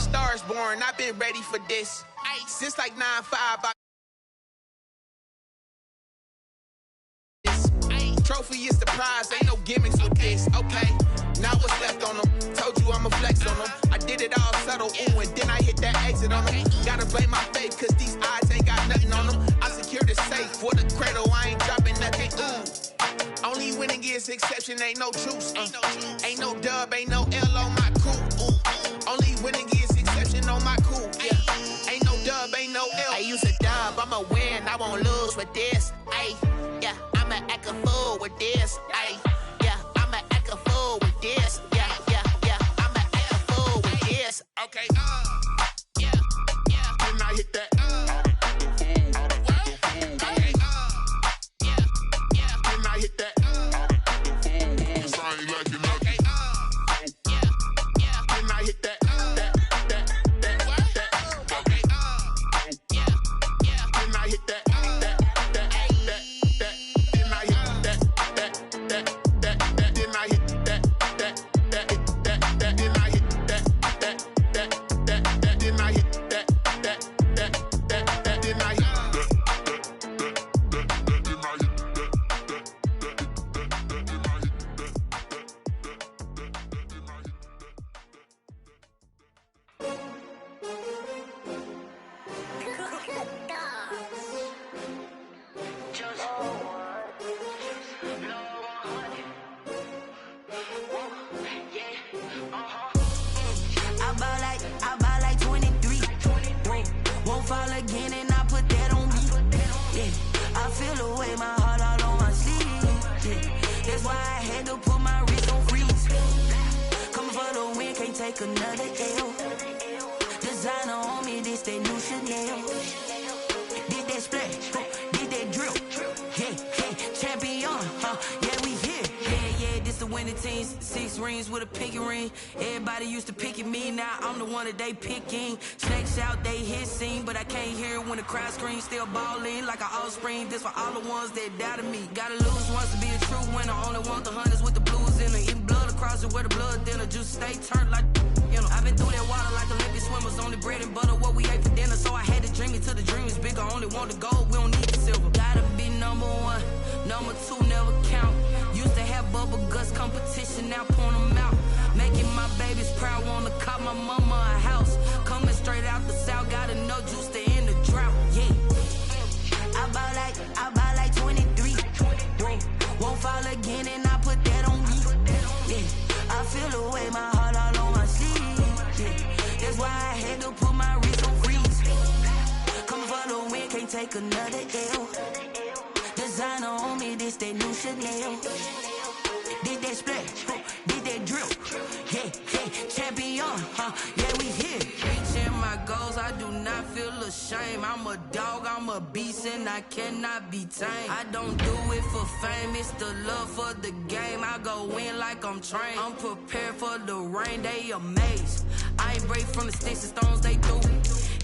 Stars born, I've been ready for this. Since like 9-5, trophy is the prize, ain't no gimmicks with this, okay? Now what's left on them? Told you I'ma flex on them. I did it all subtle, ooh, and then I hit that exit on them. Gotta blame my faith, cause these odds ain't got nothing on them. I secure the safe for the cradle, I ain't dropping nothing, ooh. Only winning is exception, ain't no truce, Ain't no dub, ain't no L on my coup, ooh. Only winning is exception on my coup, yeah. Ain't no dub, ain't no L. I use a dub, I'ma win, I won't lose with this, ayy, yeah. I'ma act a fool with this, ayy, yeah. I'ma act a fool with this, yeah. I'ma act a fool with this, okay, yeah. Then I hit that, okay, yeah. Then I hit that, cause I ain't like it, okay, yeah. Then I hit that, okay, yeah. Then I hit that. Another L. Designer on me, this that new Chanel. Did that splash, did that drill. Yeah, champion, yeah, we here. Yeah, this the winning teams. 6 rings with a pinky ring. Everybody used to pick at me, now I'm the one that they picking. Snakes out, they hissing, but I can't hear it when the crowd screams. Still balling like an offspring. This for all the ones that doubted me. Gotta lose once to be a true winner. Only want the hunters with the blues in it. Eating blood across it where the blood thinner. Juice stay turned like, you know. I've been through that water like Olympic swimmers. Only bread and butter, what we ate for dinner. So I had to dream it till the dream is bigger. Only want the gold, we don't need the silver. Gotta be number 1, number 2 never count. Used to have bubble guts competition, now point them out. Making my babies proud, wanna cop my mama a house. Coming straight out the south, gotta know juice to end the drought, yeah. I buy like 23. Won't fall again and I put that on me, yeah. I feel the way, my heart all on my sleeve, yeah. That's why I had to put my wrist on freeze. Coming for the win, can't take another L. Designer on me, this that new Chanel. Did that splash, did that drill. Yeah, champion, yeah, we here. Reaching my goals, I do not feel ashamed. I'm a dog, I'm a beast, and I cannot be tamed. I don't do it for fame, it's the love for the game. I go in like I'm trained. I'm prepared for the rain, they amazed. I ain't break from the sticks and stones they do.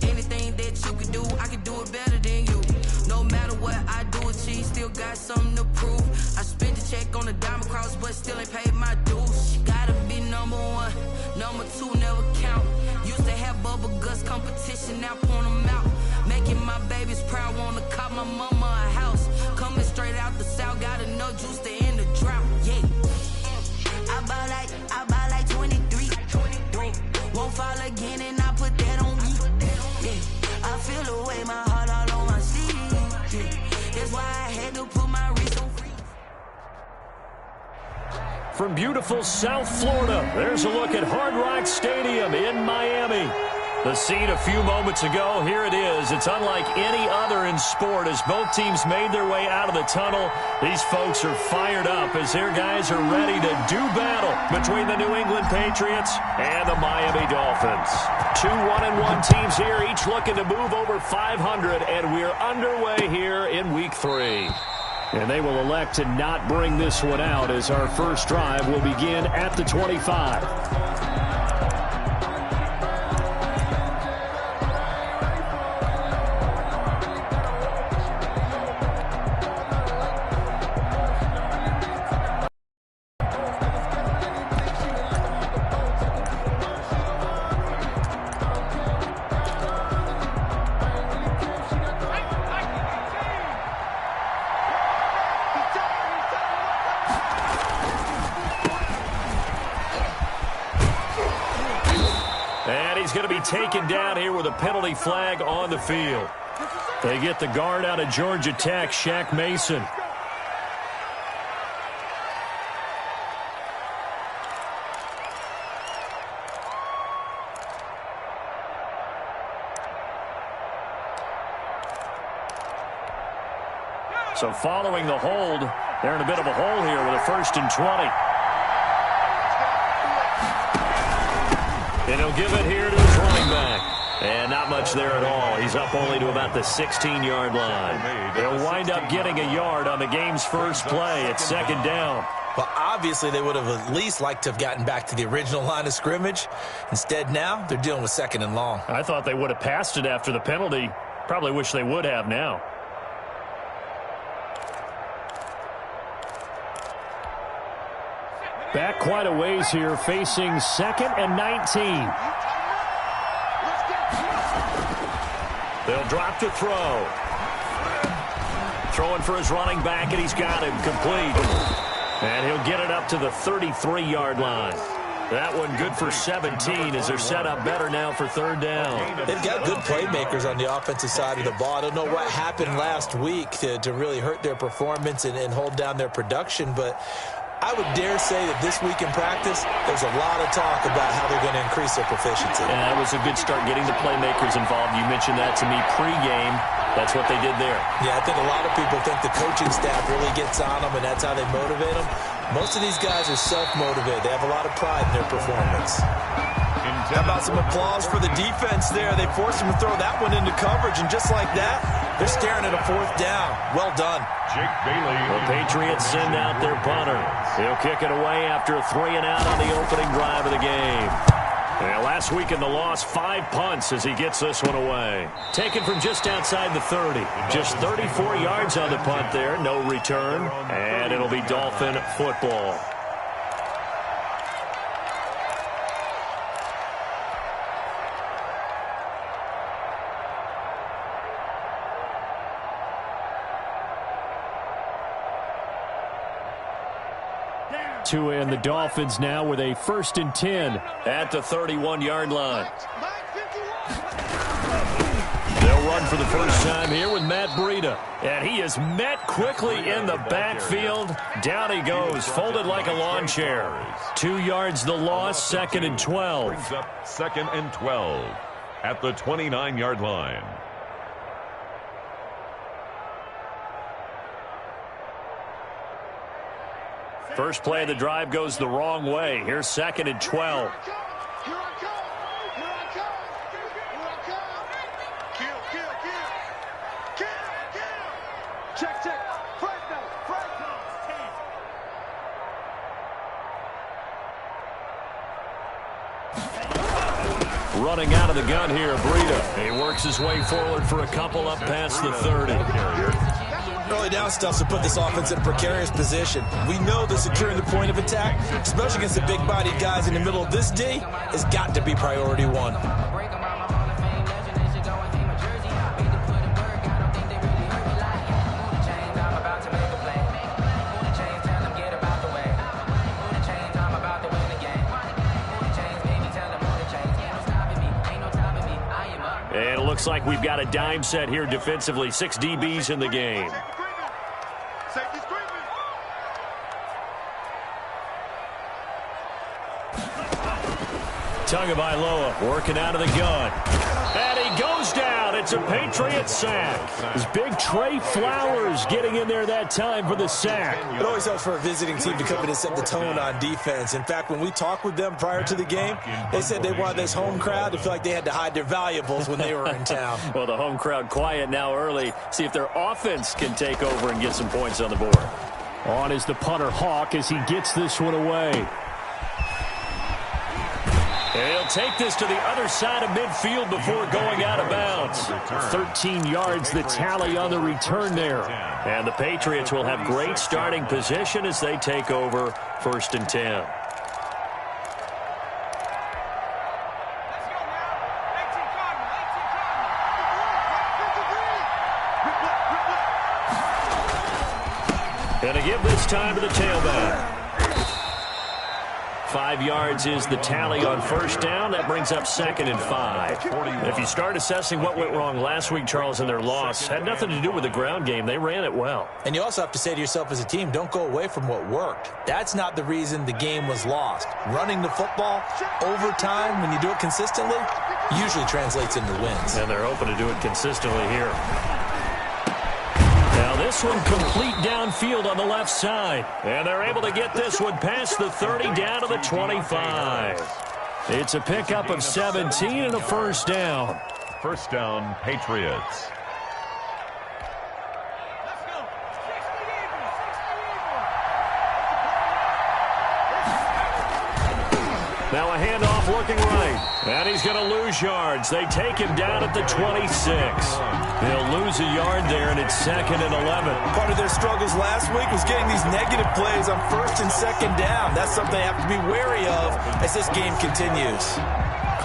Anything that you can do, I can do it better than you. No matter what I do achieve, still got something to prove. I spent the check on the diamond cross, but still ain't paid my dues. Gotta be number 1, number 2 never count. Used to have bubble guts competition, now point them out. Making my babies proud, wanna cop my mama a house. Coming straight out the south, gotta know juice to end the drought, yeah. I buy like 23. Won't fall again and I put that on me, yeah. I feel the way, my heart all on my sleeve, yeah. That's why I had to put my wrist on freeze. From beautiful South Florida, there's a look at Hard Rock Stadium in Miami. The scene a few moments ago, here it is. It's unlike any other in sport as both teams made their way out of the tunnel. These folks are fired up as their guys are ready to do battle between the New England Patriots and the Miami Dolphins. 2 1-1 teams here, each looking to move over 500, and we're underway here in Week 3. And they will elect to not bring this one out as our first drive will begin at the 25. And he's going to be taken down here with a penalty flag on the field. They get the guard out of Georgia Tech, Shaq Mason. So following the hold, they're in a bit of a hole here with a 1st and 20. And he'll give it here to his running back. And not much there at all. He's up only to about the 16-yard line. They'll wind up getting a yard on the game's first play. It's 2nd down. Well, obviously they would have at least liked to have gotten back to the original line of scrimmage. Instead, now they're dealing with 2nd and long. I thought they would have passed it after the penalty. Probably wish they would have now. Back quite a ways here, facing 2nd and 19. They'll drop to throw. Throwing for his running back, and he's got him complete. And he'll get it up to the 33-yard line. That one good for 17 as they're set up better now for 3rd down. They've got good playmakers on the offensive side of the ball. I don't know what happened last week to really hurt their performance and hold down their production, but I would dare say that this week in practice, there's a lot of talk about how they're going to increase their proficiency. And that was a good start getting the playmakers involved. You mentioned that to me pregame. That's what they did there. Yeah, I think a lot of people think the coaching staff really gets on them, and that's how they motivate them. Most of these guys are self-motivated. They have a lot of pride in their performance. How about some applause for the defense there? They forced him to throw that one into coverage, and just like that, they're staring at a 4th down. Well done. Jake Bailey. The Patriots send out their punter. He'll kick it away after a 3-and-out on the opening drive of the game. Yeah, last week in the loss, 5 punts as he gets this one away. Taken from just outside the 30. Just 34 yards on the punt there. No return. And it'll be Dolphin football. To end the Dolphins now with a 1st and 10 at the 31-yard line. They'll run for the first time here with Matt Breida. And he is met quickly in the backfield. Down he goes, folded like a lawn chair. 2 yards the loss, 2nd and 12. Brings up 2nd and 12 at the 29-yard line. First play of the drive goes the wrong way. Here's 2nd and 12. Running out of the gun here, Breida. He works his way forward for a couple up past the 30. Early down stuff to put this offense in a precarious position. We know that securing the point of attack, especially against the big-bodied guys in the middle of this D, has got to be priority 1. And it looks like we've got a dime set here defensively. 6 DBs in the game. Tagovailoa working out of the gun. And he goes down. It's a Patriot sack. It's big Trey Flowers getting in there that time for the sack. It always helps for a visiting team to come in and set the tone on defense. In fact, when we talked with them prior to the game, they said they wanted this home crowd to feel like they had to hide their valuables when they were in town. Well, the home crowd quiet now early. See if their offense can take over and get some points on the board. On is the punter Hawk as he gets this one away. He'll take this to the other side of midfield before going out of bounds. 13 yards the tally on the return there. And the Patriots will have great starting position as they take over 1st and 10. And to give this time to the tailback. 5 yards is the tally on first down. That brings up 2nd and 5. If you start assessing what went wrong last week, Charles, in their loss, had nothing to do with the ground game. They ran it well. And you also have to say to yourself as a team, don't go away from what worked. That's not the reason the game was lost. Running the football over time, when you do it consistently, usually translates into wins. And they're hoping to do it consistently here. Now this one complete downfield on the left side. And they're able to get this one past the 30 down to the 25. It's a pickup of 17 and a first down. First down, Patriots. Now a handoff looking right. And he's going to lose yards. They take him down at the 26. They'll lose a yard there, and it's 2nd and 11. Part of their struggles last week was getting these negative plays on 1st and 2nd down. That's something they have to be wary of as this game continues.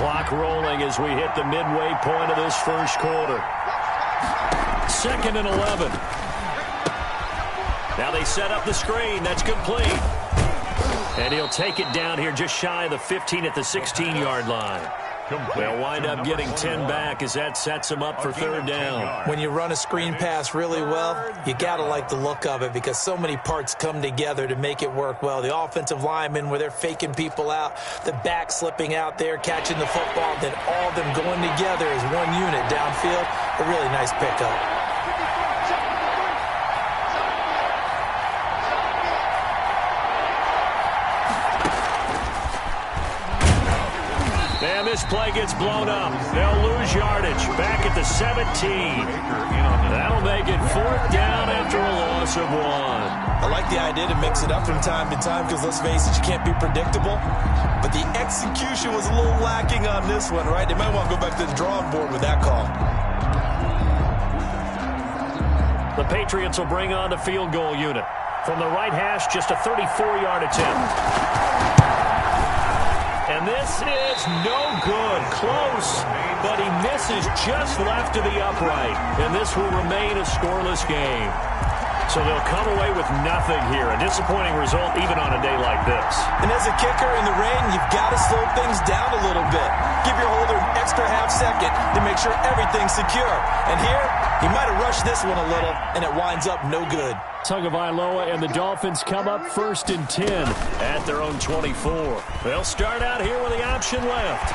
Clock rolling as we hit the midway point of this first quarter. 2nd and 11. Now they set up the screen. That's complete. And he'll take it down here just shy of the 15 at the 16-yard line. They'll wind up getting 10 back as that sets them up for 3rd down. When you run a screen pass really well, you got to like the look of it because so many parts come together to make it work well. The offensive linemen where they're faking people out, the back slipping out there, catching the football, then all of them going together as one unit downfield. A really nice pickup. This play gets blown up. They'll lose yardage. Back at the 17. That'll make it 4th down after a loss of 1. I like the idea to mix it up from time to time because, let's face it, you can't be predictable. But the execution was a little lacking on this one, right? They might want to go back to the drawing board with that call. The Patriots will bring on the field goal unit. From the right hash, just a 34-yard attempt. And this is no good. Close, but he misses just left of the upright. And this will remain a scoreless game. So they'll come away with nothing here. A disappointing result even on a day like this. And as a kicker in the rain, you've got to slow things down a little bit. Give your holder an extra half second to make sure everything's secure. And here, he might have rushed this one a little, and it winds up no good. Tagovailoa and the Dolphins come up 1st and 10 at their own 24. They'll start out here with the option left.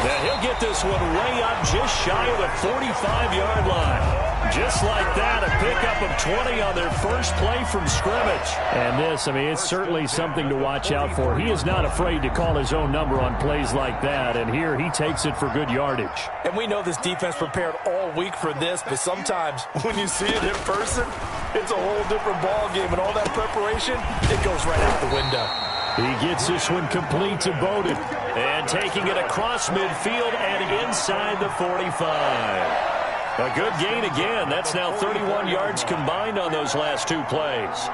Now he'll get this one way up just shy of the 45-yard line. Just like that, a pickup of 20 on their first play from scrimmage. And this, I mean, it's certainly something to watch out for. He is not afraid to call his own number on plays like that, and here he takes it for good yardage. And we know this defense prepared all week for this, but sometimes when you see it in person, it's a whole different ball game, and all that preparation, it goes right out the window. He gets this one complete to Bowden. And taking it across midfield and inside the 45. A good gain again. That's now 31 yards combined on those last 2 plays.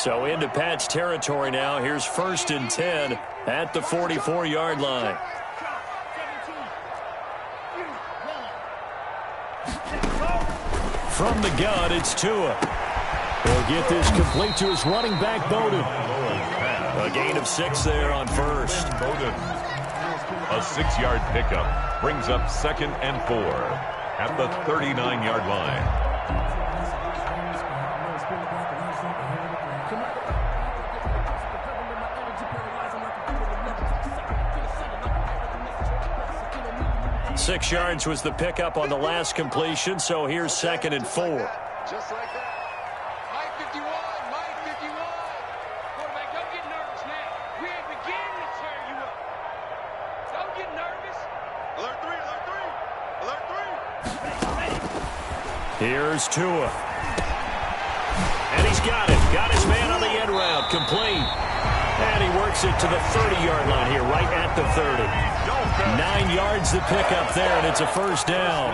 So into Pat's territory now. Here's 1st and 10 at the 44-yard line. From the gun, it's Tua. He'll get this complete to his running back, Bowden. A gain of 6 there on first. Bowden. A 6-yard pickup brings up 2nd and 4 at the 39-yard line. Six yards was the pickup on the last completion, so here's 2nd and 4. Just like that. Mike 51, Mike 51. Quarterback, don't get nervous now. We ain't beginning to tear you up. Don't get nervous. Alert 3, alert 3. Alert 3. Here's Tua. And he's got it. Got his man on the end route. Complete. And he works it to the 30-yard line here, right at the 30. 9 yards to pick up there, and it's a first down.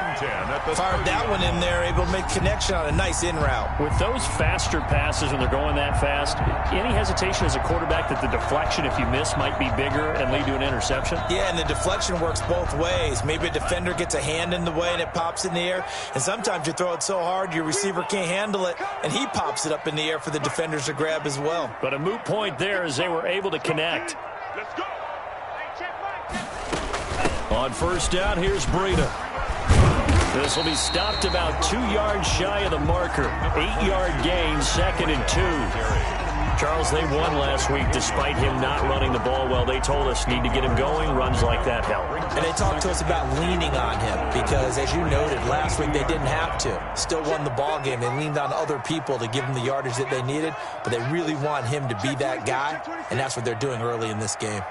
Fired that one in there, able to make connection on a nice in route. With those faster passes when they're going that fast, any hesitation as a quarterback that the deflection, if you miss, might be bigger and lead to an interception? Yeah, and the deflection works both ways. Maybe a defender gets a hand in the way and it pops in the air, and sometimes you throw it so hard your receiver can't handle it, and he pops it up in the air for the defenders to grab as well. But a moot point there as they were able to connect. Let's go. On first down, here's Breida. This will be stopped about 2 yards shy of the marker. 8-yard gain, 2nd and 2. Charles, they won last week despite him not running the ball well. They told us need to get him going. Runs like that help. And they talked to us about leaning on him because, as you noted, last week they didn't have to. Still won the ball game. They leaned on other people to give them the yardage that they needed, but they really want him to be that guy, and that's what they're doing early in this game.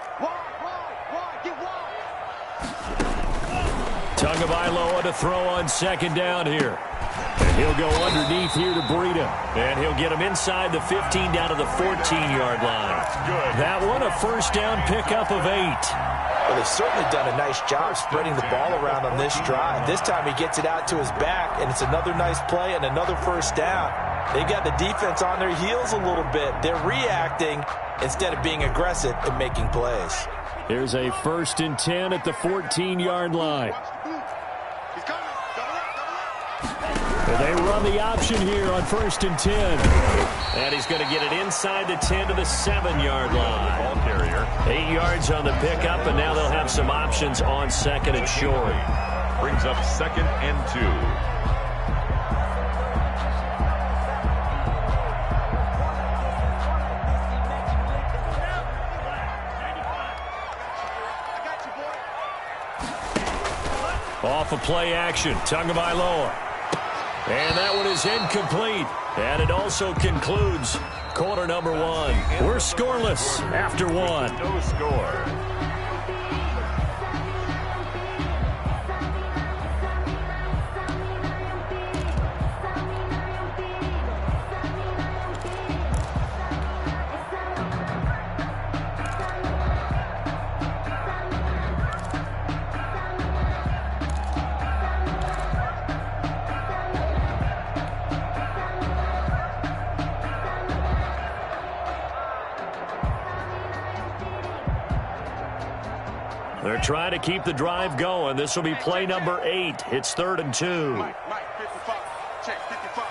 Tagovailoa to throw on second down here. And he'll go underneath here to Breida. And he'll get him inside the 15 down to the 14-yard line. That one a first down pickup of 8. Well, they've certainly done a nice job spreading the ball around on this drive. This time he gets it out to his back, and it's another nice play and another first down. They've got the defense on their heels a little bit. They're reacting instead of being aggressive and making plays. Here's a 1st and 10 at the 14-yard line. They run the option here on 1st and 10. And he's going to get it inside the 10 to the 7-yard line. Ball carrier. 8 yards on the pickup, and now they'll have some options on 2nd and short. Brings up 2nd and 2. Off of play action, Tagovailoa. And that one is incomplete. And it also concludes quarter number 1. We're scoreless after 1. No score. They're trying to keep the drive going. This will be play number 8. It's 3rd and 2. Mike, 55. Check, 55.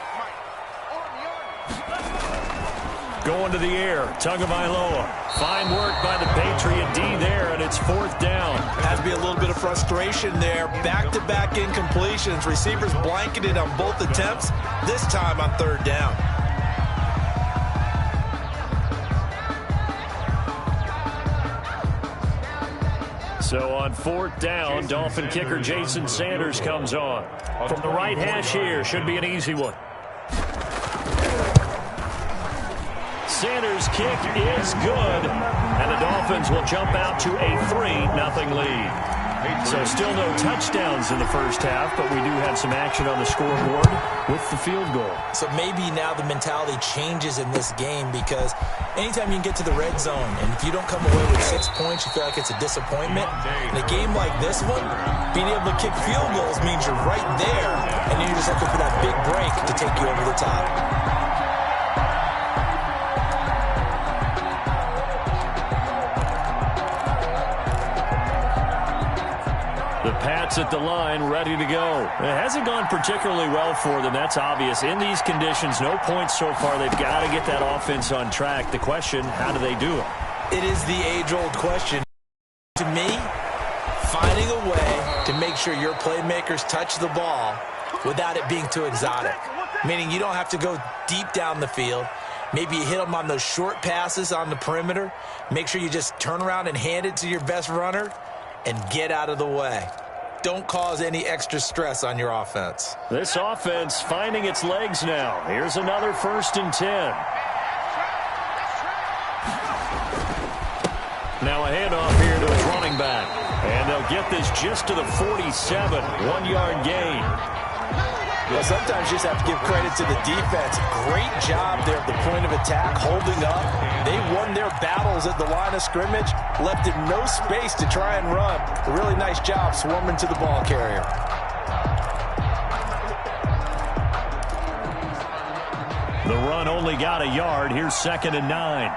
Mike. Going to the air, Tagovailoa. Fine work by the Patriot D there, and it's 4th down. Has to be a little bit of frustration there. Back-to-back incompletions. Receivers blanketed on both attempts, this time on 3rd down. So on 4th down, Dolphin kicker Jason Sanders comes on. From the right hash here, should be an easy one. Sanders' kick is good, and the Dolphins will jump out to a 3-0 lead. So still no touchdowns in the first half, but we do have some action on the scoreboard with the field goal. So maybe now the mentality changes in this game because anytime you can get to the red zone, and if you don't come away with 6 points, you feel like it's a disappointment. In a game like this one, being able to kick field goals means you're right there, and then you're just looking for that big break to take you over the top. The Pats at the line, ready to go. It hasn't gone particularly well for them. That's obvious. In these conditions, no points so far. They've got to get that offense on track. The question, how do they do it? It is the age-old question. To me, finding a way to make sure your playmakers touch the ball without it being too exotic. Meaning you don't have to go deep down the field. Maybe you hit them on those short passes on the perimeter. Make sure you just turn around and hand it to your best runner and get out of the way. Don't cause any extra stress on your offense. This offense finding its legs now. Here's another 1st and 10. Now a handoff here to his running back. And they'll get this just to the 47. 1-yard gain. good. Well, sometimes you just have to give credit to the defense. Great job there at the point of attack, holding up. They won their battles at the line of scrimmage, left him no space to try and run. A really nice job swarming to the ball carrier. The run only got a yard. Here's 2nd and 9.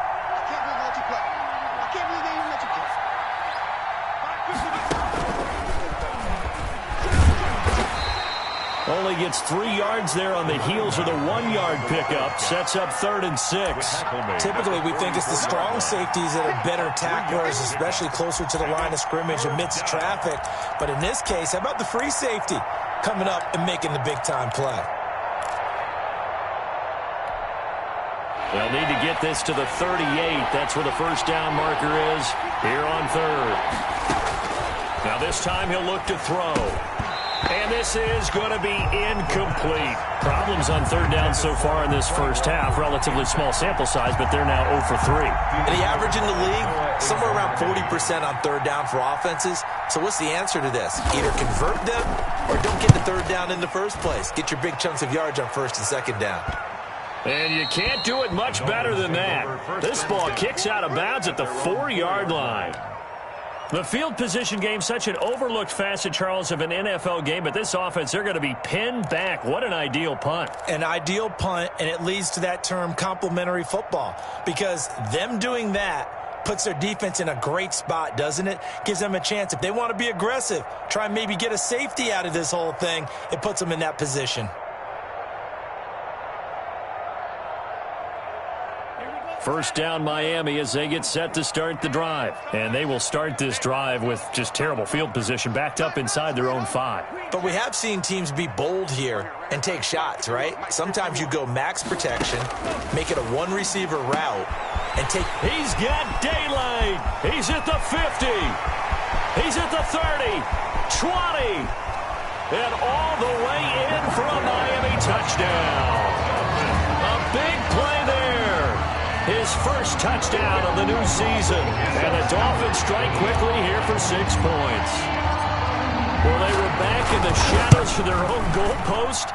Only gets 3 yards there on the heels of the 1-yard pickup. Sets up 3rd and 6. Typically, we think it's the strong safeties that are better tacklers, especially closer to the line of scrimmage amidst traffic. But in this case, how about the free safety coming up and making the big-time play? They'll need to get this to the 38. That's where the first down marker is here on 3rd. Now this time he'll look to throw. And this is going to be incomplete. Problems on 3rd down so far in this first half. Relatively small sample size, but they're now 0 for 3. And the average in the league, somewhere around 40% on 3rd down for offenses. So what's the answer to this? Either convert them or don't get the 3rd down in the first place. Get your big chunks of yards on 1st and 2nd down. And you can't do it much better than that. This ball kicks out of bounds at the 4-yard line. The field position game, such an overlooked facet, Charles, of an NFL game, but this offense, they're going to be pinned back. What an ideal punt. An ideal punt, and it leads to that term complementary football, because them doing that puts their defense in a great spot, doesn't it? Gives them a chance. If they want to be aggressive, try and maybe get a safety out of this whole thing, it puts them in that position. First down Miami as they get set to start the drive. And they will start this drive with just terrible field position, backed up inside their own 5. But we have seen teams be bold here and take shots, right? Sometimes you go max protection, make it a one-receiver route, and take... He's got daylight. He's at the 50. He's at the 30, 20, and all the way in for a Miami touchdown. A big play there. His first touchdown of the new season. And the Dolphins strike quickly here for 6 points. Well, they were back in the shadows for their own goalpost,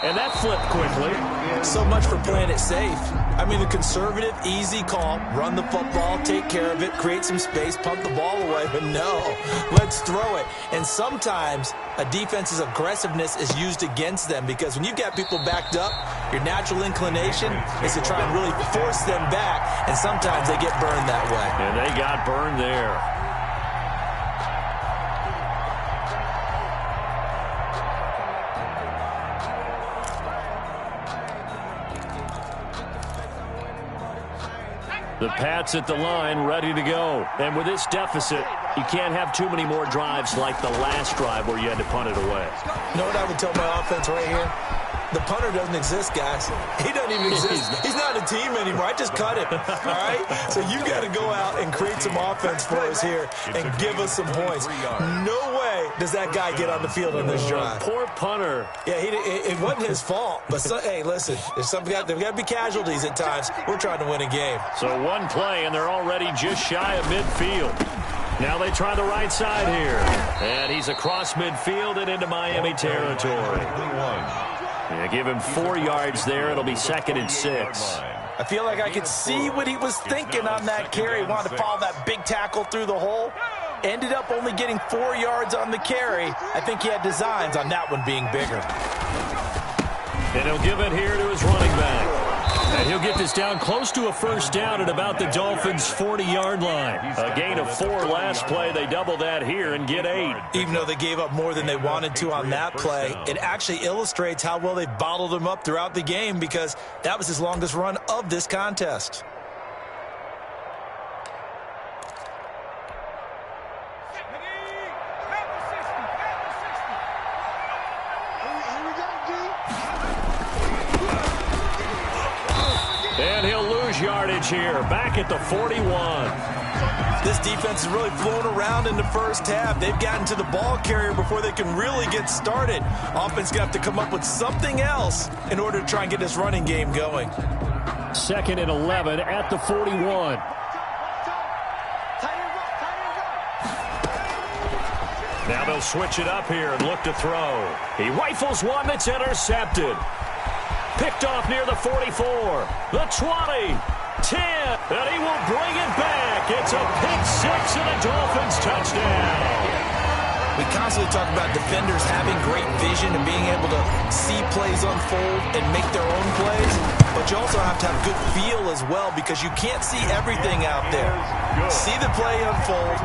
and that flipped quickly. So much for playing it safe. I mean, the conservative, easy call, run the football, take care of it, create some space, punt the ball away. But no, let's throw it. And sometimes a defense's aggressiveness is used against them, because when you've got people backed up, your natural inclination is to try and really force them back, and sometimes they get burned that way. And they got burned there. The Pats at the line, ready to go. And with this deficit, you can't have too many more drives like the last drive where you had to punt it away. You know what I would tell my offense right here? The punter doesn't exist, guys. He doesn't even exist. He's not a team anymore. I just cut him, all right? So you got to go out and create some offense for us here and give us some points. No way does that guy get on the field on this drive. Poor punter. Yeah, it wasn't his fault. But, hey, listen, there's got to be casualties at times. We're trying to win a game. So one play, and they're already just shy of midfield. Now they try the right side here. And he's across midfield and into Miami territory. Yeah, give him 4 yards there. It'll be 2nd and 6. I feel like I could see what he was thinking on that carry. He wanted to follow that big tackle through the hole. Ended up only getting 4 yards on the carry. I think he had designs on that one being bigger. And he'll give it here to his running back. And he'll get this down close to a first down at about the Dolphins' 40-yard line. A gain of 4 last play. They double that here and get 8. Even though they gave up more than they wanted to on that play, it actually illustrates how well they bottled him up throughout the game, because that was his longest run of this contest. And he'll lose yardage here, back at the 41. This defense is really flown around in the first half. They've gotten to the ball carrier before they can really get started. Offense got to come up with something else in order to try and get this running game going. 2nd and 11 at the 41. Now they'll switch it up here and look to throw. He rifles one that's intercepted. Picked off near the 44, the 20, 10, and he will bring it back. It's a pick six and a Dolphins touchdown. We constantly talk about defenders having great vision and being able to see plays unfold and make their own plays, but you also have to have good feel as well because you can't see everything out there. See the play unfold,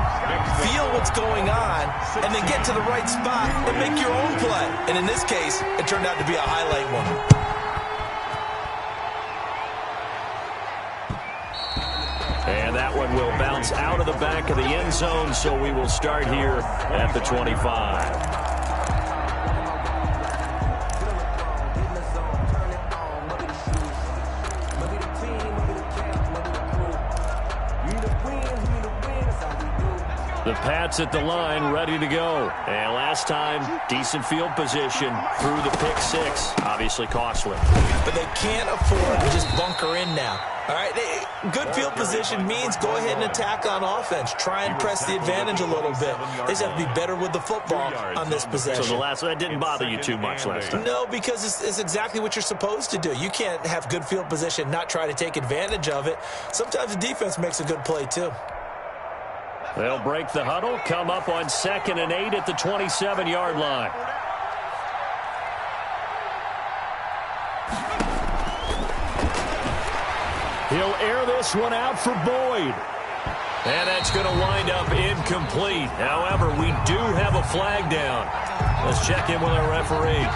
feel what's going on, and then get to the right spot and make your own play. And in this case, it turned out to be a highlight one. And that one will bounce out of the back of the end zone, so we will start here at the 25. The Pats at the line, ready to go. And last time, decent field position through the pick six. Obviously costly. But they can't afford to just bunker in now. All right, good field position means go ahead and attack on offense. Try and press the advantage a little bit. They just have to be better with the football on this possession. So the last one didn't bother you too much last time? No, because it's exactly what you're supposed to do. You can't have good field position, not try to take advantage of it. Sometimes the defense makes a good play too. They'll break the huddle, come up on 2nd and 8 at the 27-yard line. He'll air this one out for Boyd. And that's going to wind up incomplete. However, we do have a flag down. Let's check in with our referee.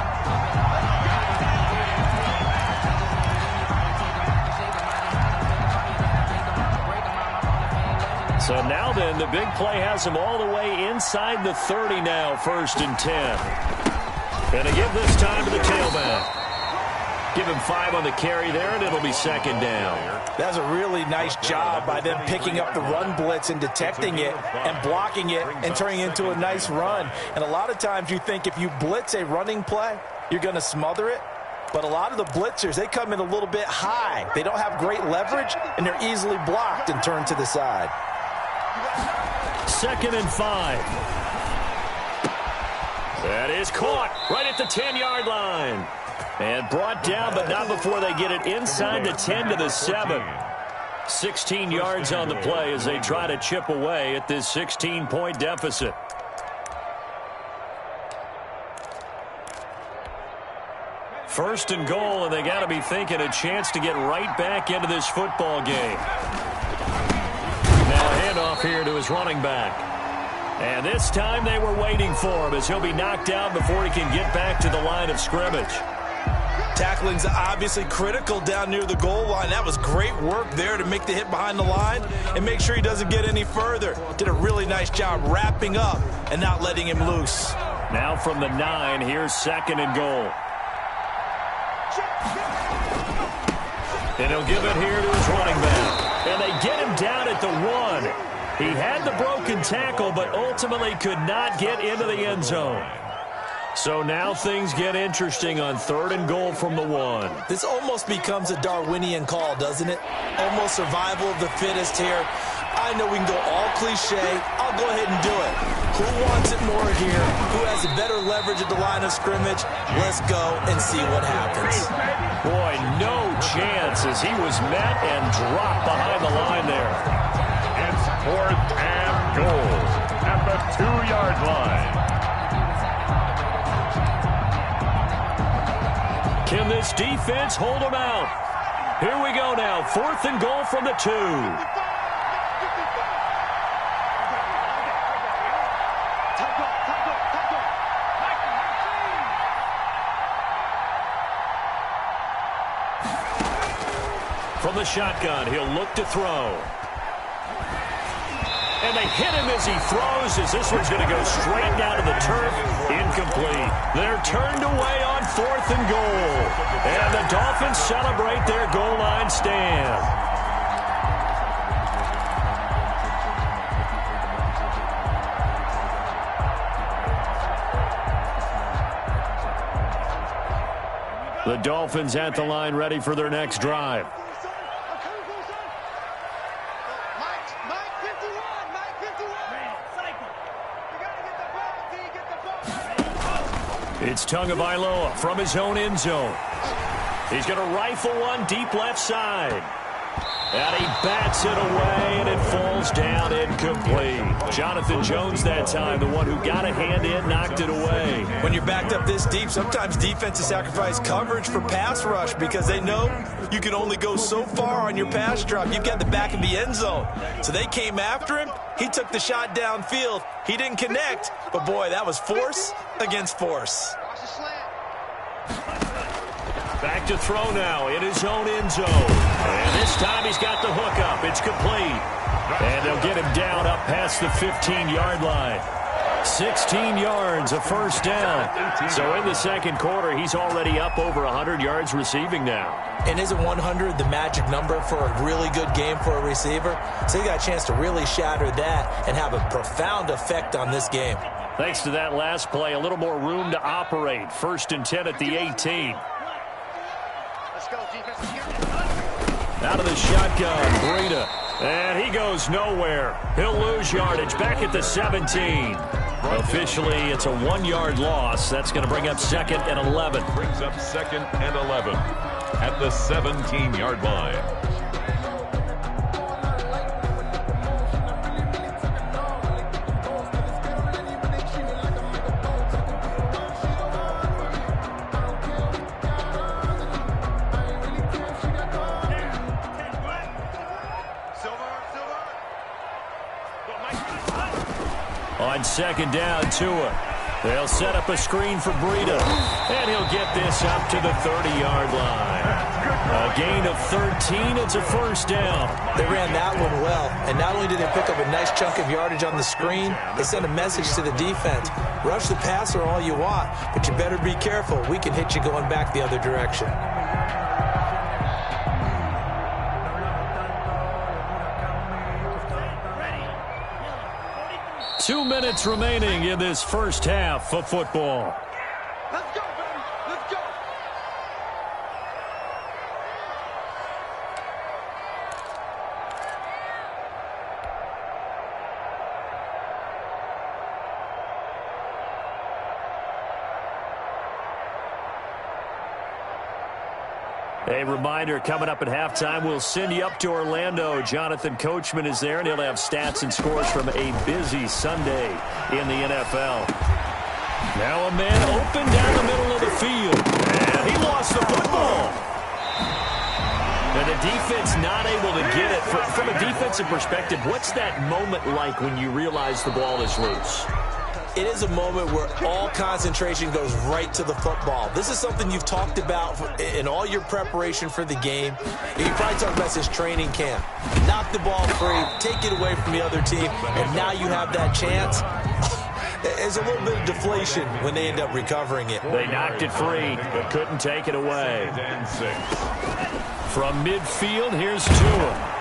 So now then, the big play has him all the way inside the 30 now, 1st and 10. Going to give this time to the tailback. Give him 5 on the carry there, and it'll be 2nd down. That's a really nice job by them picking up the run blitz and detecting it and blocking it and turning it into a nice run. And a lot of times you think if you blitz a running play, you're going to smother it. But a lot of the blitzers, they come in a little bit high. They don't have great leverage, and they're easily blocked and turned to the side. 2nd and 5. That is caught right at the 10-yard line. And brought down, but not before they get it inside the 10 to the 7. 16 yards on the play as they try to chip away at this 16-point deficit. First and goal, and they got to be thinking a chance to get right back into this football game. Now a handoff here to his running back. And this time they were waiting for him as he'll be knocked down before he can get back to the line of scrimmage. Tackling's obviously critical down near the goal line. That was great work there to make the hit behind the line and make sure he doesn't get any further. Did a really nice job wrapping up and not letting him loose. Now from the 9, here's 2nd and goal. And he'll give it here to his running back. And they get him down at the 1. He had the broken tackle, but ultimately could not get into the end zone. So now things get interesting on 3rd and goal from the 1. This almost becomes a Darwinian call, doesn't it? Almost survival of the fittest here. I know we can go all cliche. I'll go ahead and do it. Who wants it more here? Who has a better leverage at the line of scrimmage? Let's go and see what happens. Boy, no chance as he was met and dropped behind the line there. It's 4th and goal at the 2-yard line. Can this defense hold them out? Here we go now. 4th and goal from the 2. From the shotgun, he'll look to throw. And they hit him as he throws, as this one's going to go straight down to the turf. Incomplete. They're turned away on 4th and goal. And the Dolphins celebrate their goal line stand. The Dolphins at the line ready for their next drive. Mike 51. It's Tagovailoa from his own end zone. He's going to rifle one deep left side. And he bats it away, and it falls down incomplete. Jonathan Jones that time, the one who got a hand in, knocked it away. When you're backed up this deep, sometimes defenses sacrifice coverage for pass rush because they know you can only go so far on your pass drop. You've got the back of the end zone. So they came after him. He took the shot downfield. He didn't connect, but boy, that was force against force. Back to throw now in his own end zone. And this time he's got the hook up. It's complete. And they'll get him down up past the 15-yard line. 16 yards, a first down. So in the second quarter, he's already up over 100 yards receiving now. And isn't 100 the magic number for a really good game for a receiver? So he got a chance to really shatter that and have a profound effect on this game. Thanks to that last play, a little more room to operate. 1st and 10 at the 18. Out of the shotgun, Breida. And he goes nowhere. He'll lose yardage back at the 17. Officially, it's a 1-yard loss. That's going to bring up 2nd and 11. Brings up 2nd and 11 at the 17-yard line. On 2nd down, Tua. They'll set up a screen for Breida. And he'll get this up to the 30-yard line. A gain of 13. It's a first down. They ran that one well. And not only did they pick up a nice chunk of yardage on the screen, they sent a message to the defense. Rush the passer all you want, but you better be careful. We can hit you going back the other direction. 2 minutes remaining in this first half of football. Let's go, baby. Let's go. A reminder, coming up at halftime, we'll send you up to Orlando. Jonathan Coachman is there, and he'll have stats and scores from a busy Sunday in the NFL. Now a man open down the middle of the field. And he lost the football. And the defense not able to get it. From a defensive perspective, what's that moment like when you realize the ball is loose? It is a moment where all concentration goes right to the football. This is something you've talked about in all your preparation for the game. You probably talked about this training camp. Knock the ball free, take it away from the other team, and now you have that chance. There's a little bit of deflation when they end up recovering it. They knocked it free, but couldn't take it away. From midfield, here's Tua.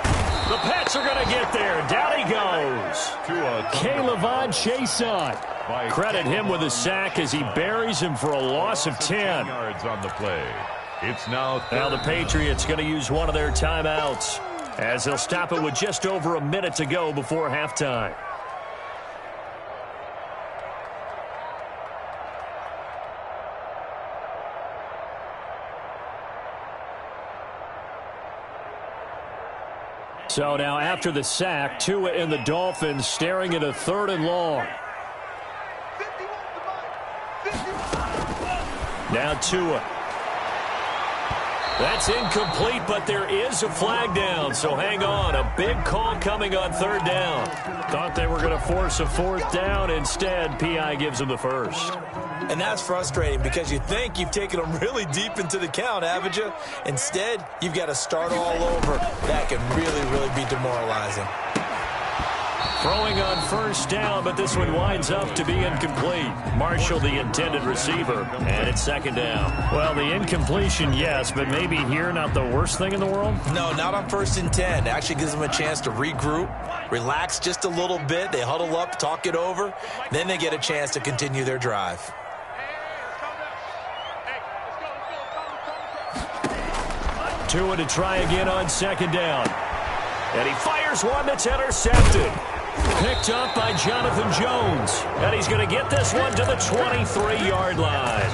The Pats are going to get there. Down he goes. K'Lavon Chaisson. Credit him with a sack as he buries him for a loss of 10. Yards on the play. It's now the Patriots going to use one of their timeouts as they'll stop it with just over a minute to go before halftime. So now after the sack, Tua and the Dolphins staring at a 3rd and long. Now Tua. That's incomplete, but there is a flag down, so hang on. A big call coming on 3rd down. Thought they were going to force a 4th down. Instead, P.I. gives them the first. And that's frustrating because you think you've taken them really deep into the count, haven't you? Instead, you've got to start all over. That can really, really be demoralizing. Throwing on 1st down, but this one winds up to be incomplete. Marshall, the intended receiver, and it's 2nd down. Well, the incompletion, yes, but maybe here not the worst thing in the world? No, not on 1st and 10. It actually gives them a chance to regroup, relax just a little bit. They huddle up, talk it over. Then they get a chance to continue their drive. Tua to try again on 2nd down. And he fires one that's intercepted. Picked up by Jonathan Jones. And he's going to get this one to the 23-yard line.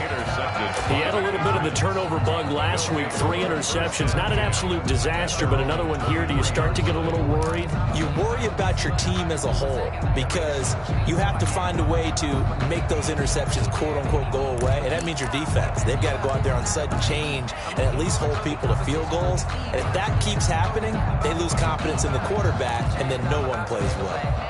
He had a little bit of the turnover bug last week. 3 interceptions. Not an absolute disaster, but another one here. Do you start to get a little worried? You worry about your team as a whole because you have to find a way to make those interceptions, quote-unquote, go away. And that means your defense. They've got to go out there on sudden change and at least hold people to field goals. And if that keeps happening, they lose confidence in the quarterback, and then no one plays well.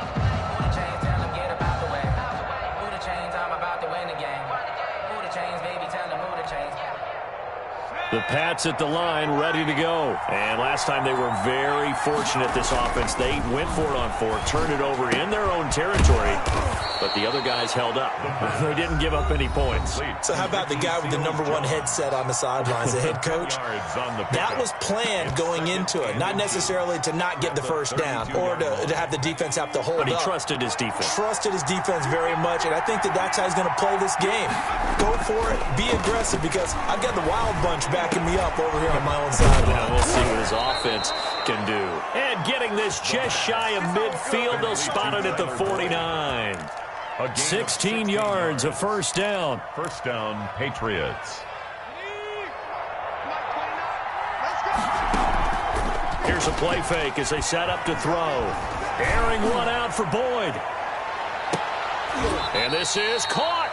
The Pats at the line, ready to go. And last time they were very fortunate, this offense. They went for it on 4, turned it over in their own territory, but the other guys held up. They didn't give up any points. So how about the guy with the #1 headset on the sidelines, the head coach? That was planned going into it, not necessarily to not get the first down or to have the defense have to hold up. But he trusted his defense. Trusted his defense very much, and I think that's how he's going to play this game. Go for it, be aggressive, because I've got the Wild Bunch backing me up over here on my own sideline. We'll see what his offense can do. And getting this just shy of midfield, they'll spot it at the 49. 16 yards, a first down. First down, Patriots. Here's a play fake as they set up to throw. Airing one out for Boyd. And this is caught.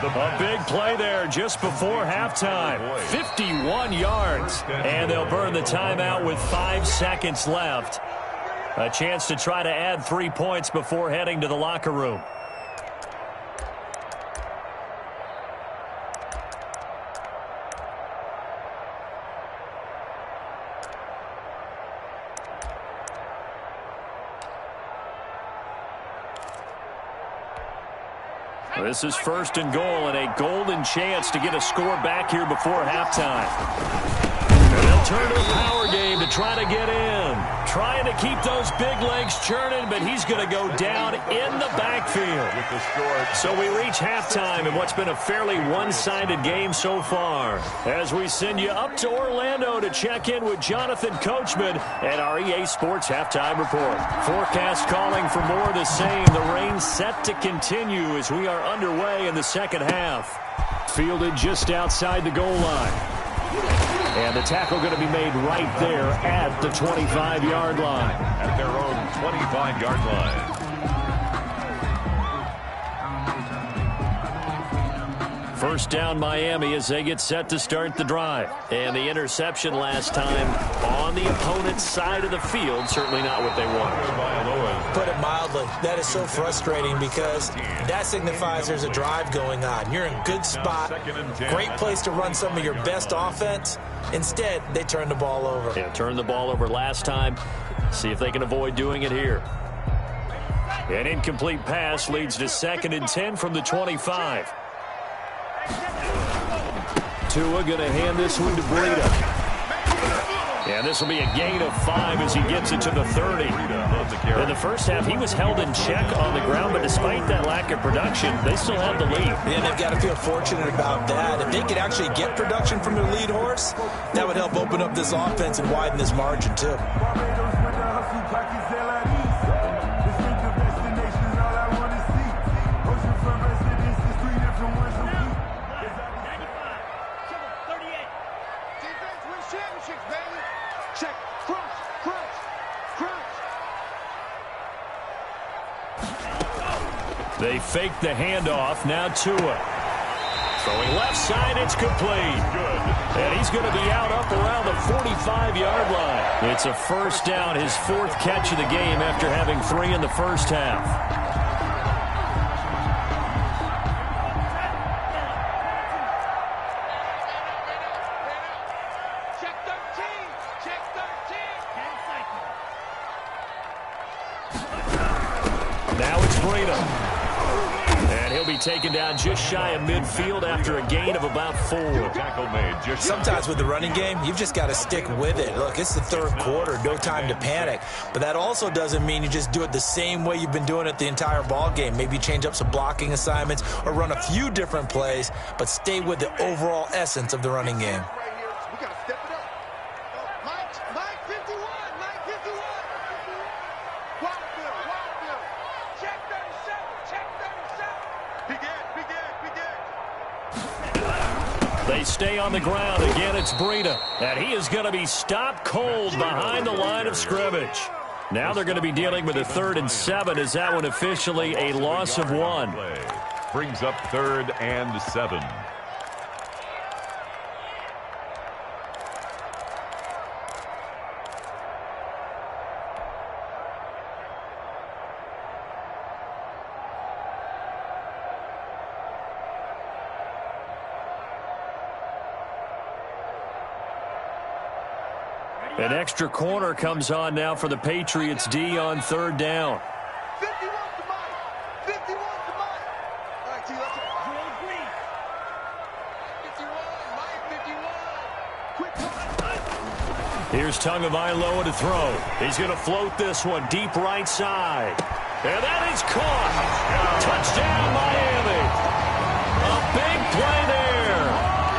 A big play there just before halftime. 51 yards. And they'll burn the timeout with 5 seconds left. A chance to try to add 3 points before heading to the locker room. This is 1st and goal, and a golden chance to get a score back here before halftime. And they'll turn to a power game to try to get in. Trying to keep those big legs churning, but he's going to go down in the backfield. So we reach halftime in what's been a fairly one-sided game so far. As we send you up to Orlando to check in with Jonathan Coachman at our EA Sports Halftime Report. Forecast calling for more of the same. The rain set to continue as we are underway in the second half. Fielded just outside the goal line. And the tackle going to be made right there at the 25-yard line. At their own 25-yard line. First down Miami as they get set to start the drive. And the interception last time on the opponent's side of the field, certainly not what they wanted. Put it mildly, that is so frustrating because that signifies there's a drive going on. You're in a good spot, great place to run some of your best offense. Instead, they turn the ball over. Yeah, turned the ball over last time. See if they can avoid doing it here. An incomplete pass leads to 2nd and 10 from the 25. Tua going to hand this one to Breida. And this will be a gain of 5 as he gets it to the 30. In the first half, he was held in check on the ground, but despite that lack of production, they still have the lead. And they've got to feel fortunate about that. If they could actually get production from their lead horse, that would help open up this offense and widen this margin, too. They fake the handoff. Now Tua. Throwing left side, it's complete. And he's going to be out up around the 45-yard line. It's a first down, his 4th catch of the game after having 3 in the first half. Now it's Breida. And he'll be taken down just shy of midfield after a gain of about 4. Sometimes with the running game, you've just got to stick with it. Look, it's the 3rd quarter, no time to panic. But that also doesn't mean you just do it the same way you've been doing it the entire ball game. Maybe change up some blocking assignments or run a few different plays, but stay with the overall essence of the running game. Check 37. Check 37. Begin. They stay on the ground. Again, it's Breida. And he is going to be stopped cold behind the line of scrimmage. Now they're going to be dealing with a 3rd and 7. Is that one officially a loss of 1? Brings up 3rd and 7. An extra corner comes on now for the Patriots D on 3rd down. 51 to Mike. 51 to Mike. All right, T, let's go. 51. Mike, 51. Quick. Here's Tagovailoa to throw. He's going to float this one deep right side. And that is caught. Touchdown, Miami. A big play there.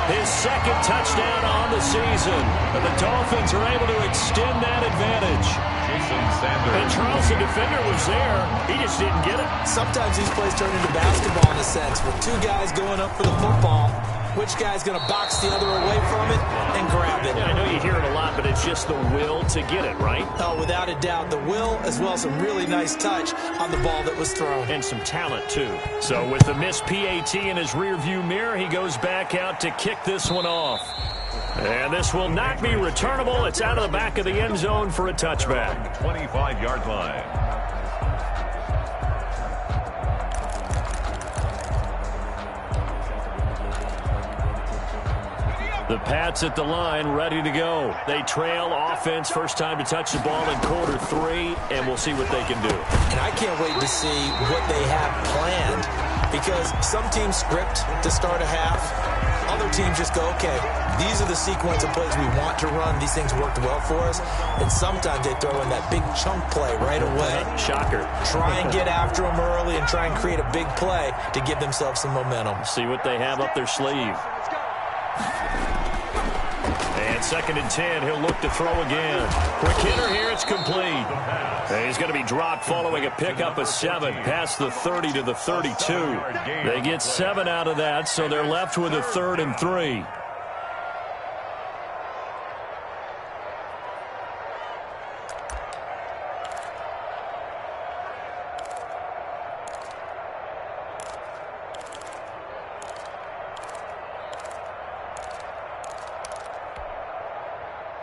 His 2nd touchdown on the season. And the Dolphins are able to extend that advantage. Jason Sanders. And Charles, the defender, was there. He just didn't get it. Sometimes these plays turn into basketball in a sense, with 2 guys going up for the football. Which guy's going to box the other away from it and grab it? Yeah, I know you hear it a lot, but it's just the will to get it, right? Oh, without a doubt, the will as well as some really nice touch on the ball that was thrown. And some talent, too. So with the missed PAT in his rearview mirror, he goes back out to kick this one off. And this will not be returnable. It's out of the back of the end zone for a touchback. 25-yard line. The Pats at the line, ready to go. They trail offense, first time to touch the ball in quarter 3, and we'll see what they can do. And I can't wait to see what they have planned, because some teams script to start a half. Other teams just go, okay, these are the sequence of plays we want to run. These things worked well for us. And sometimes they throw in that big chunk play right away. Shocker. Try and get after them early and try and create a big play to give themselves some momentum. See what they have up their sleeve. And 2nd and 10, he'll look to throw again. Quick hitter here, it's complete. And he's going to be dropped following a pickup of 7 past the 30 to the 32. They get 7 out of that, so they're left with a 3rd and 3.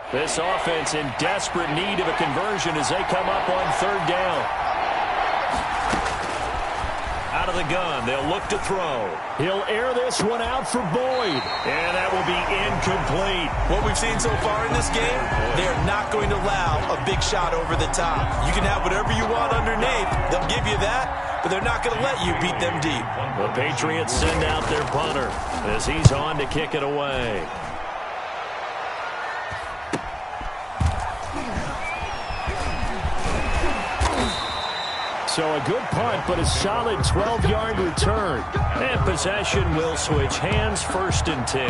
This offense in desperate need of a conversion as they come up on 3rd down. Out of the gun, they'll look to throw. He'll air this one out for Boyd, and that will be incomplete. What we've seen so far in this game, they are not going to allow a big shot over the top. You can have whatever you want underneath. They'll give you that, but they're not going to let you beat them deep. The Patriots send out their punter as he's on to kick it away. So a good punt, but a solid 12-yard return. And possession will switch hands, 1st and 10.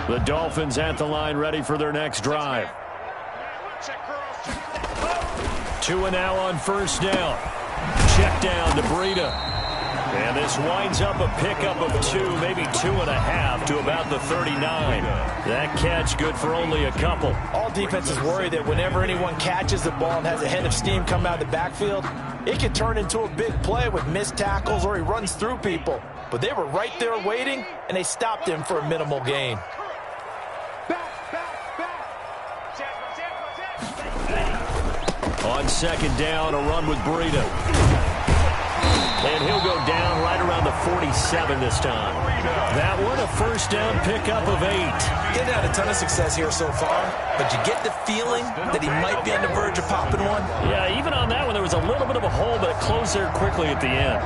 The Dolphins at the line, ready for their next drive. 2 and now on 1st down. Check down to Breida. And this winds up a pickup of 2, maybe 2.5 to about the 39. That catch good for only a couple. All defenses worry that whenever anyone catches the ball and has a head of steam come out of the backfield, it can turn into a big play with missed tackles or he runs through people. But they were right there waiting, and they stopped him for a minimal gain. On 2nd down, a run with Breida. And he'll go down right around the 47 this time. That one, a 1st down pickup of 8. He hasn't had a ton of success here so far, but you get the feeling that he might be on the verge of popping one. Yeah, even on that one, there was a little bit of a hole, but it closed there quickly at the end.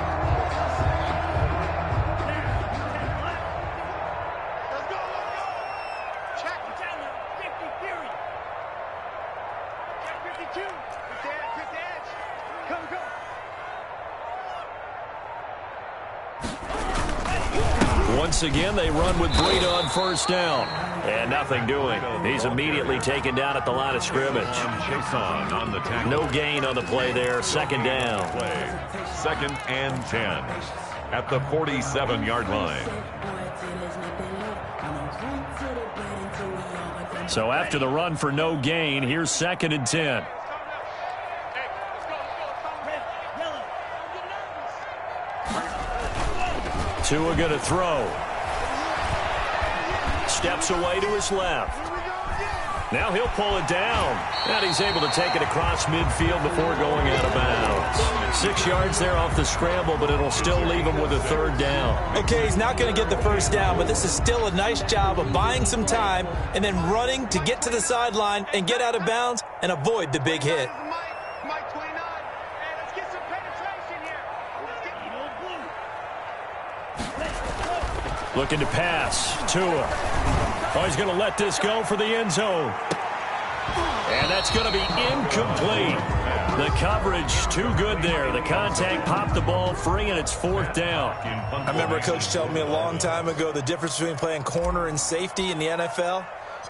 Once again, they run with Breida on first down. And nothing doing. He's immediately taken down at the line of scrimmage. Chason on the tackle. No gain on the play there. Second down. Play. 2nd and 10 at the 47-yard line. So after the run for no gain, here's 2nd and 10. Tua going to throw. Steps away to his left. Now he'll pull it down. And he's able to take it across midfield before going out of bounds. 6 yards there off the scramble, but it'll still leave him with a 3rd down. Okay, he's not going to get the first down, but this is still a nice job of buying some time and then running to get to the sideline and get out of bounds and avoid the big hit. Mike 29. Hey, let's get some penetration here. Looking to pass. Tua. Oh, he's going to let this go for the end zone. And that's going to be incomplete. The coverage too good there. The contact popped the ball free, and it's 4th down. I remember a coach telling me a long time ago the difference between playing corner and safety in the NFL.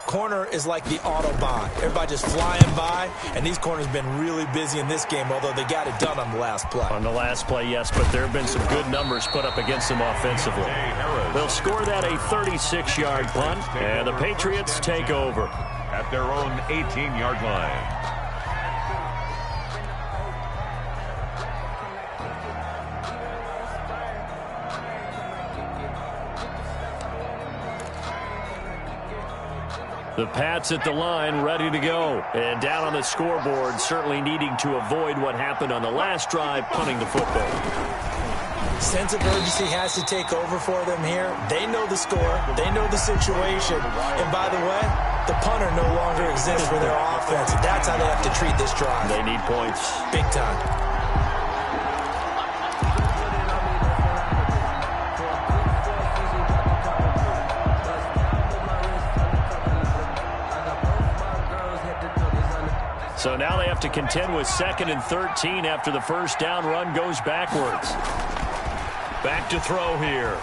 Corner is like the Autobahn. Everybody just flying by, and these corners have been really busy in this game, although they got it done on the last play. On the last play, yes, but there have been some good numbers put up against them offensively. They'll score that a 36-yard punt, and the Patriots take over. At their own 18-yard line. The Pats at the line, ready to go. And down on the scoreboard, certainly needing to avoid what happened on the last drive, punting the football. Sense of urgency has to take over for them here. They know the score. They know the situation. And by the way, the punter no longer exists for their offense. That's how they have to treat this drive. They need points. Big time. So now they have to contend with 2nd and 13 after the first down run goes backwards. Back to throw here.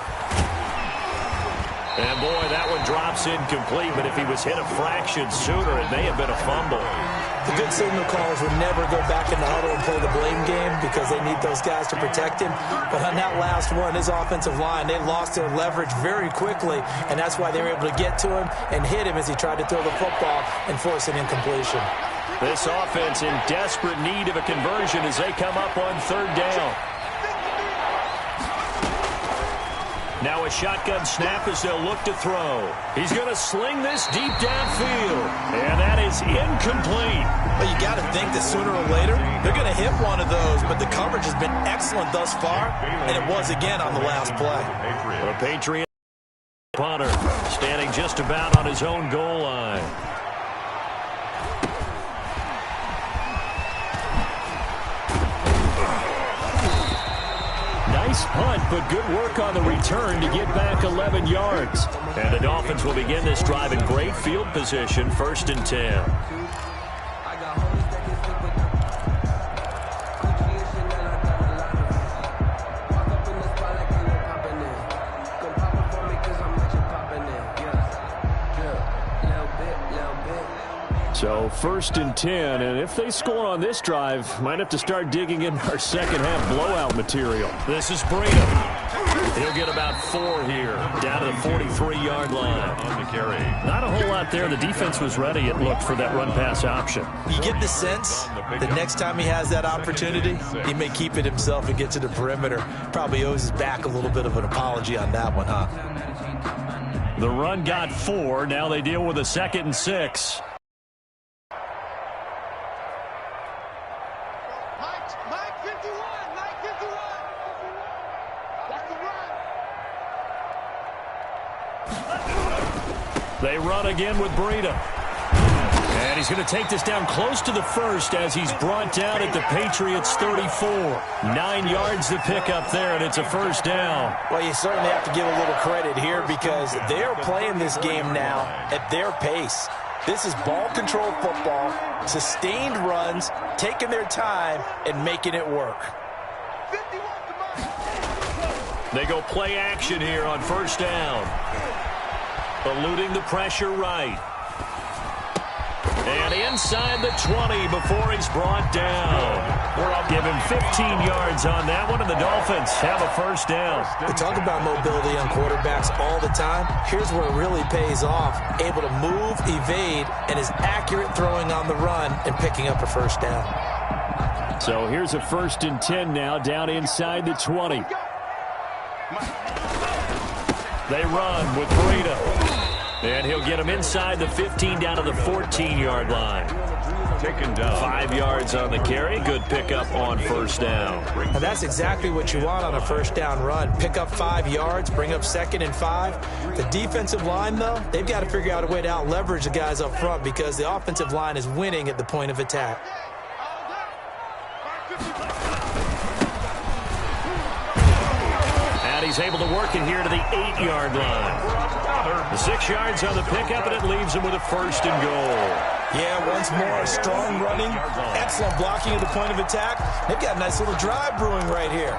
And boy, that one drops incomplete, but if he was hit a fraction sooner, it may have been a fumble. The good signal callers would never go back in the huddle and play the blame game because they need those guys to protect him. But on that last one, his offensive line, they lost their leverage very quickly, and that's why they were able to get to him and hit him as he tried to throw the football and force an incompletion. This offense in desperate need of a conversion as they come up on 3rd down. Now a shotgun snap as they'll look to throw. He's going to sling this deep downfield. And that is incomplete. Well, you got to think that sooner or later they're going to hit one of those, but the coverage has been excellent thus far, and it was again on the last play. The Patriot punter standing just about on his own goal line. Nice punt, but good work on the return to get back 11 yards. And the Dolphins will begin this drive in great field position, 1st and 10. So 1st and 10, and if they score on this drive, might have to start digging in our second half blowout material. This is Breida. He'll get about 4 here, down to the 43-yard line. On the carry. Not a whole lot there. The defense was ready, it looked, for that run-pass option. You get the sense that next time he has that opportunity, he may keep it himself and get to the perimeter. Probably owes his back a little bit of an apology on that one, huh? The run got 4. Now they deal with a 2nd and 6. They run again with Breida. And he's going to take this down close to the 1st as he's brought down at the Patriots' 34. 9 yards to pick up there, and it's a 1st down. Well, you certainly have to give a little credit here because they're playing this game now at their pace. This is ball control football, sustained runs, taking their time, and making it work. They go play action here on first down. Eluding the pressure right. And inside the 20 before he's brought down. Give him 15 yards on that one, and the Dolphins have a first down. We talk about mobility on quarterbacks all the time. Here's where it really pays off. Able to move, evade, and is accurate throwing on the run and picking up a first down. So here's a 1st and 10 now, down inside the 20. They run with Breida. And he'll get him inside the 15 down to the 14-yard line. Taken down. 5 yards on the carry. Good pickup on first down. And that's exactly what you want on a first down run. Pick up 5 yards, bring up 2nd and 5. The defensive line, though, they've got to figure out a way to out-leverage the guys up front because the offensive line is winning at the point of attack. And he's able to work it here to the 8-yard line. The 6 yards on the pickup, and it leaves him with a 1st and goal. Yeah, once more, strong running, excellent blocking at the point of attack. They've got a nice little drive brewing right here.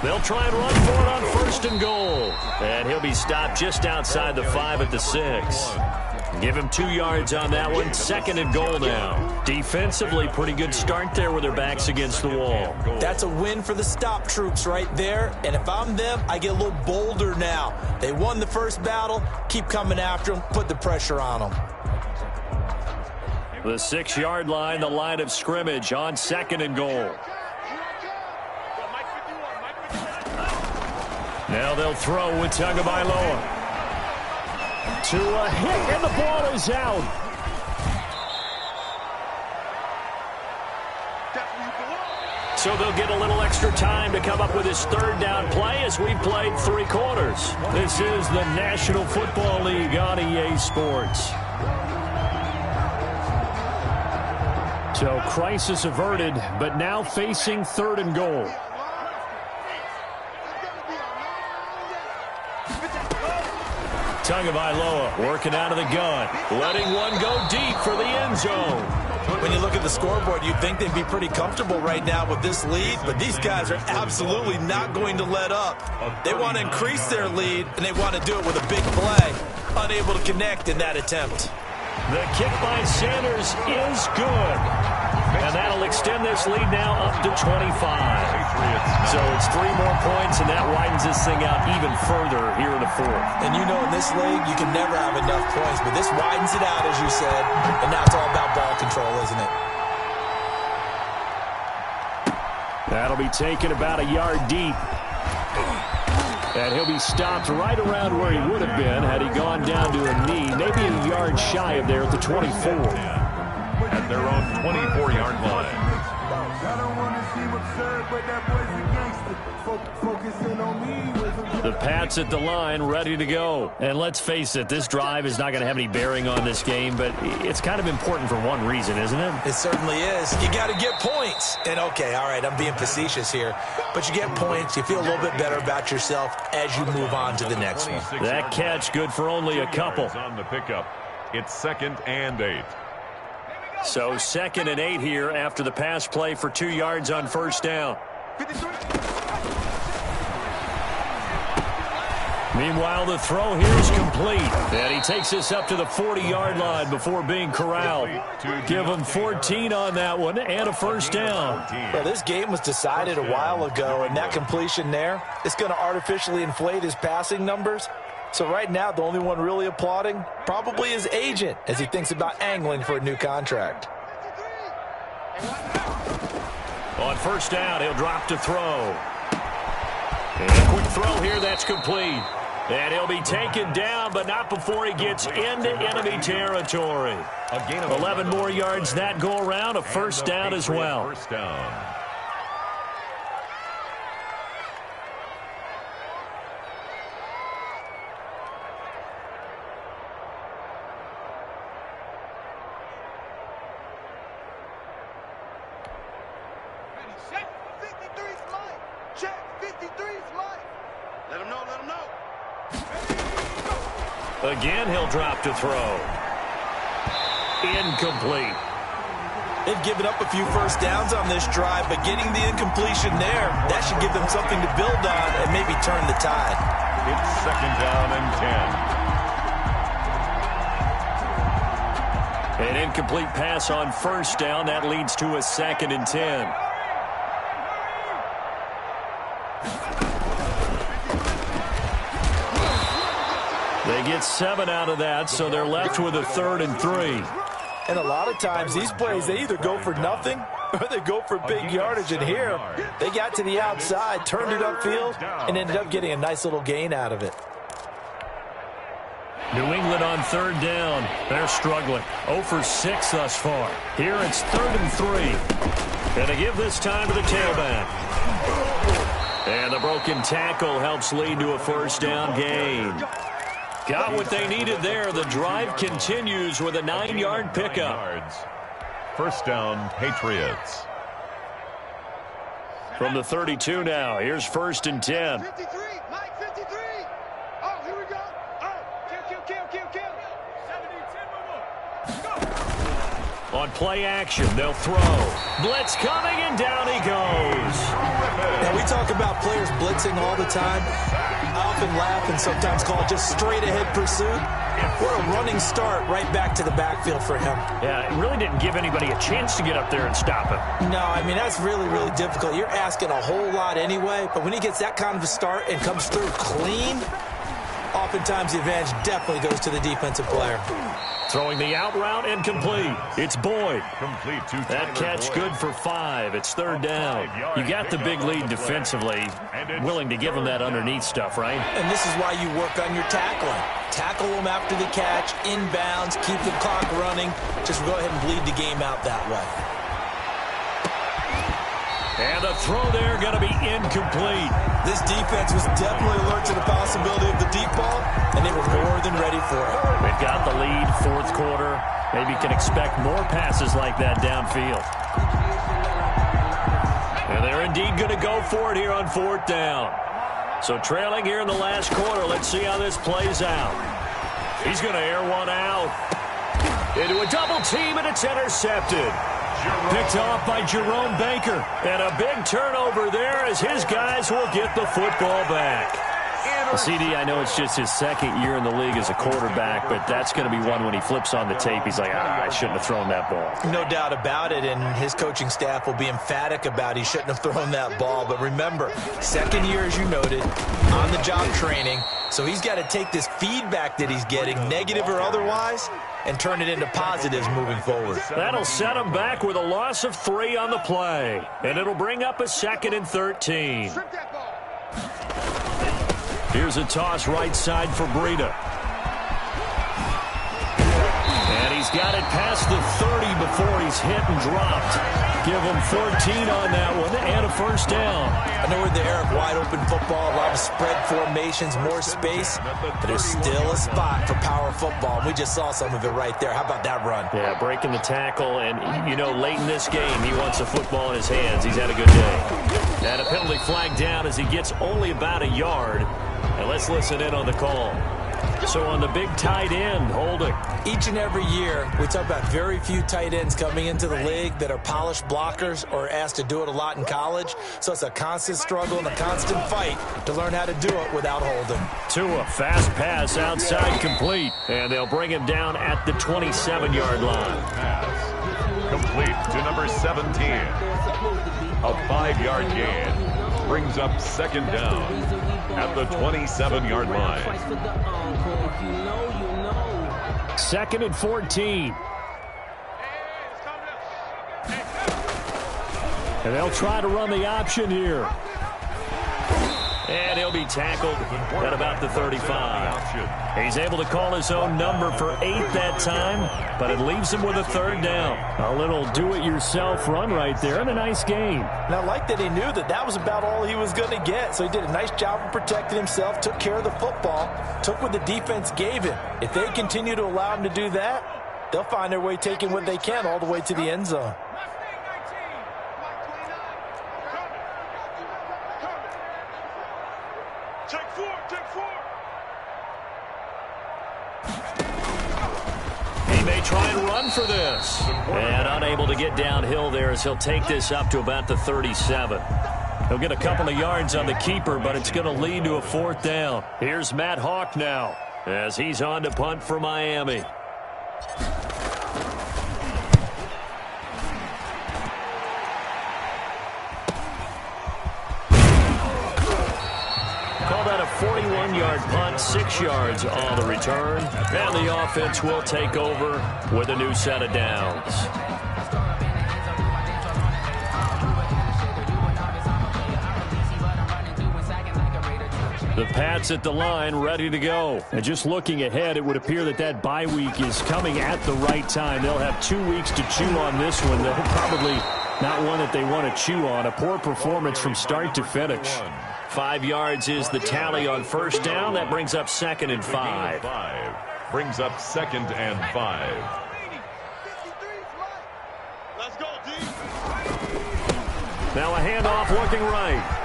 They'll try and run for it on 1st and goal. And he'll be stopped just outside the 5 at the 6. Give him 2 yards on that one. 2nd and goal now. Defensively, pretty good start there with their backs against the wall. That's a win for the stop troops right there. And if I'm them, I get a little bolder now. They won the first battle. Keep coming after them. Put the pressure on them. The 6-yard line, the line of scrimmage on 2nd and goal. Now they'll throw with Tagovailoa. To a hit, and the ball is out. So they'll get a little extra time to come up with his 3rd down play as we've played 3 quarters. This is the National Football League on EA Sports. So crisis averted, but now facing 3rd and goal. Tagovailoa working out of the gun, letting one go deep for the end zone. When you look at the scoreboard, you'd think they'd be pretty comfortable right now with this lead, but these guys are absolutely not going to let up. They want to increase their lead, and they want to do it with a big play. Unable to connect in that attempt. The kick by Sanders is good. And that'll extend this lead now up to 25. So it's 3 more points, and that widens this thing out even further here in the 4th. And you know in this league, you can never have enough points, but this widens it out, as you said, and now it's all about ball control, isn't it? That'll be taken about a yard deep. And he'll be stopped right around where he would have been had he gone down to a knee, maybe a yard shy of there at the 24. At their own 24-yard line. The Pats at the line, ready to go. And let's face it, this drive is not going to have any bearing on this game, but it's kind of important for one reason, isn't it? It certainly is. You got to get points. And, okay, all right, I'm being facetious here, but you get points. You feel a little bit better about yourself as you move on to the next one. That catch good for only a couple. On the pickup, it's 2nd and 8. So 2nd and 8 here after the pass play for 2 yards on 1st down. Meanwhile, the throw here is complete. And he takes this up to the 40-yard line before being corralled. Give him 14 on that one and a 1st down. Well, this game was decided a while ago, and that completion there is going to artificially inflate his passing numbers. So right now, the only one really applauding probably his agent as he thinks about angling for a new contract. On 1st down, he'll drop to throw. And a quick throw here, that's complete. And he'll be taken down, but not before he gets into enemy territory. 11 more yards that go around, a 1st down as well. 1st down. Again, he'll drop to throw. Incomplete. They've given up a few first downs on this drive, but getting the incompletion there, that should give them something to build on and maybe turn the tide. It's 2nd down and 10. An incomplete pass on 1st down. That leads to a 2nd and 10. They get 7 out of that, so they're left with a 3rd and 3. And a lot of times, these plays, they either go for nothing or they go for big yardage. And here, they got to the outside, turned it upfield, and ended up getting a nice little gain out of it. New England on 3rd down. They're struggling. 0 for 6 thus far. Here it's 3rd and 3. And they give this time to the tailback. And the broken tackle helps lead to a 1st down gain. Got what they needed there. The drive continues with a 9-yard pickup. 1st down, Patriots. From the 32 now, here's 1st and 10. 53, Mike, 53. Oh, here we go. Oh, kill. 70, 10, go. On play action, they'll throw. Blitz coming, and down he goes. Now, we talk about players blitzing all the time. I often laugh and sometimes call it just straight-ahead pursuit. What a running start right back to the backfield for him. Yeah, it really didn't give anybody a chance to get up there and stop him. No, I mean, that's really, really difficult. You're asking a whole lot anyway, but when he gets that kind of a start and comes through clean, oftentimes the advantage definitely goes to the defensive player. Throwing the out route and complete. It's Boyd. Complete to That catch good for 5. It's 3rd down. You got the big lead defensively. Willing to give them that underneath stuff, right? And this is why you work on your tackling. Tackle them after the catch, inbounds, keep the clock running. Just go ahead and bleed the game out that way. And the throw there going to be incomplete. This defense was definitely alert to the possibility of the deep ball, and they were more than ready for it. They've got the lead, 4th quarter. Maybe can expect more passes like that downfield. And they're indeed going to go for it here on 4th down. So trailing here in the last quarter. Let's see how this plays out. He's going to air one out. Into a double team, and it's intercepted. Picked off by Jerome Baker. And a big turnover there as his guys will get the football back. CD, I know it's just his 2nd year in the league as a quarterback, but that's going to be one when he flips on the tape. He's like, I shouldn't have thrown that ball. No doubt about it, and his coaching staff will be emphatic about he shouldn't have thrown that ball. But remember, 2nd year, as you noted, on-the-job training. So he's got to take this feedback that he's getting, negative or otherwise, and turn it into positives moving forward. That'll set him back with a loss of 3 on the play. And it'll bring up a 2nd and 13. Here's a toss right side for Breida. And he's got it past the 30 before he's hit and dropped. Give him 14 on that one and a 1st down. I know we're in the era of wide-open football, a lot of spread formations, more space, but there's still a spot for power football, and we just saw some of it right there. How about that run? Yeah, breaking the tackle, and, you know, late in this game, he wants the football in his hands. He's had a good day. And a penalty flag down as he gets only about a yard. And let's listen in on the call. So on the big tight end, holding. Each and every year, we talk about very few tight ends coming into the league that are polished blockers or asked to do it a lot in college. So it's a constant struggle and a constant fight to learn how to do it without holding. Tua, fast pass outside, complete. And they'll bring him down at the 27-yard line. Pass complete to number 17. A 5-yard gain. Brings up 2nd down at the 27-yard line. 2nd and 14. And they'll try to run the option here. And he'll be tackled at about the 35. He's able to call his own number for 8 that time, but it leaves him with a 3rd down. A little do-it-yourself run right there, and a nice game. And I like that he knew that that was about all he was going to get, so he did a nice job of protecting himself, took care of the football, took what the defense gave him. If they continue to allow him to do that, they'll find their way taking what they can all the way to the end zone. try and run for this? And unable to get downhill there as he'll take this up to about the 37. He'll get a couple of yards on the keeper, but it's going to lead to a 4th down. Here's Matt Hawk now as he's on to punt for Miami. Call that a 41-yard punt, 6 yards on the return. And the offense will take over with a new set of downs. The Pats at the line, ready to go. And just looking ahead, it would appear that bye week is coming at the right time. They'll have 2 weeks to chew on this one. They'll probably not one that they want to chew on. A poor performance from start to finish. 5 yards is the tally on 1st down. That brings up 2nd and 5. Brings up 2nd and 5. Let's go, D. Now a handoff looking right.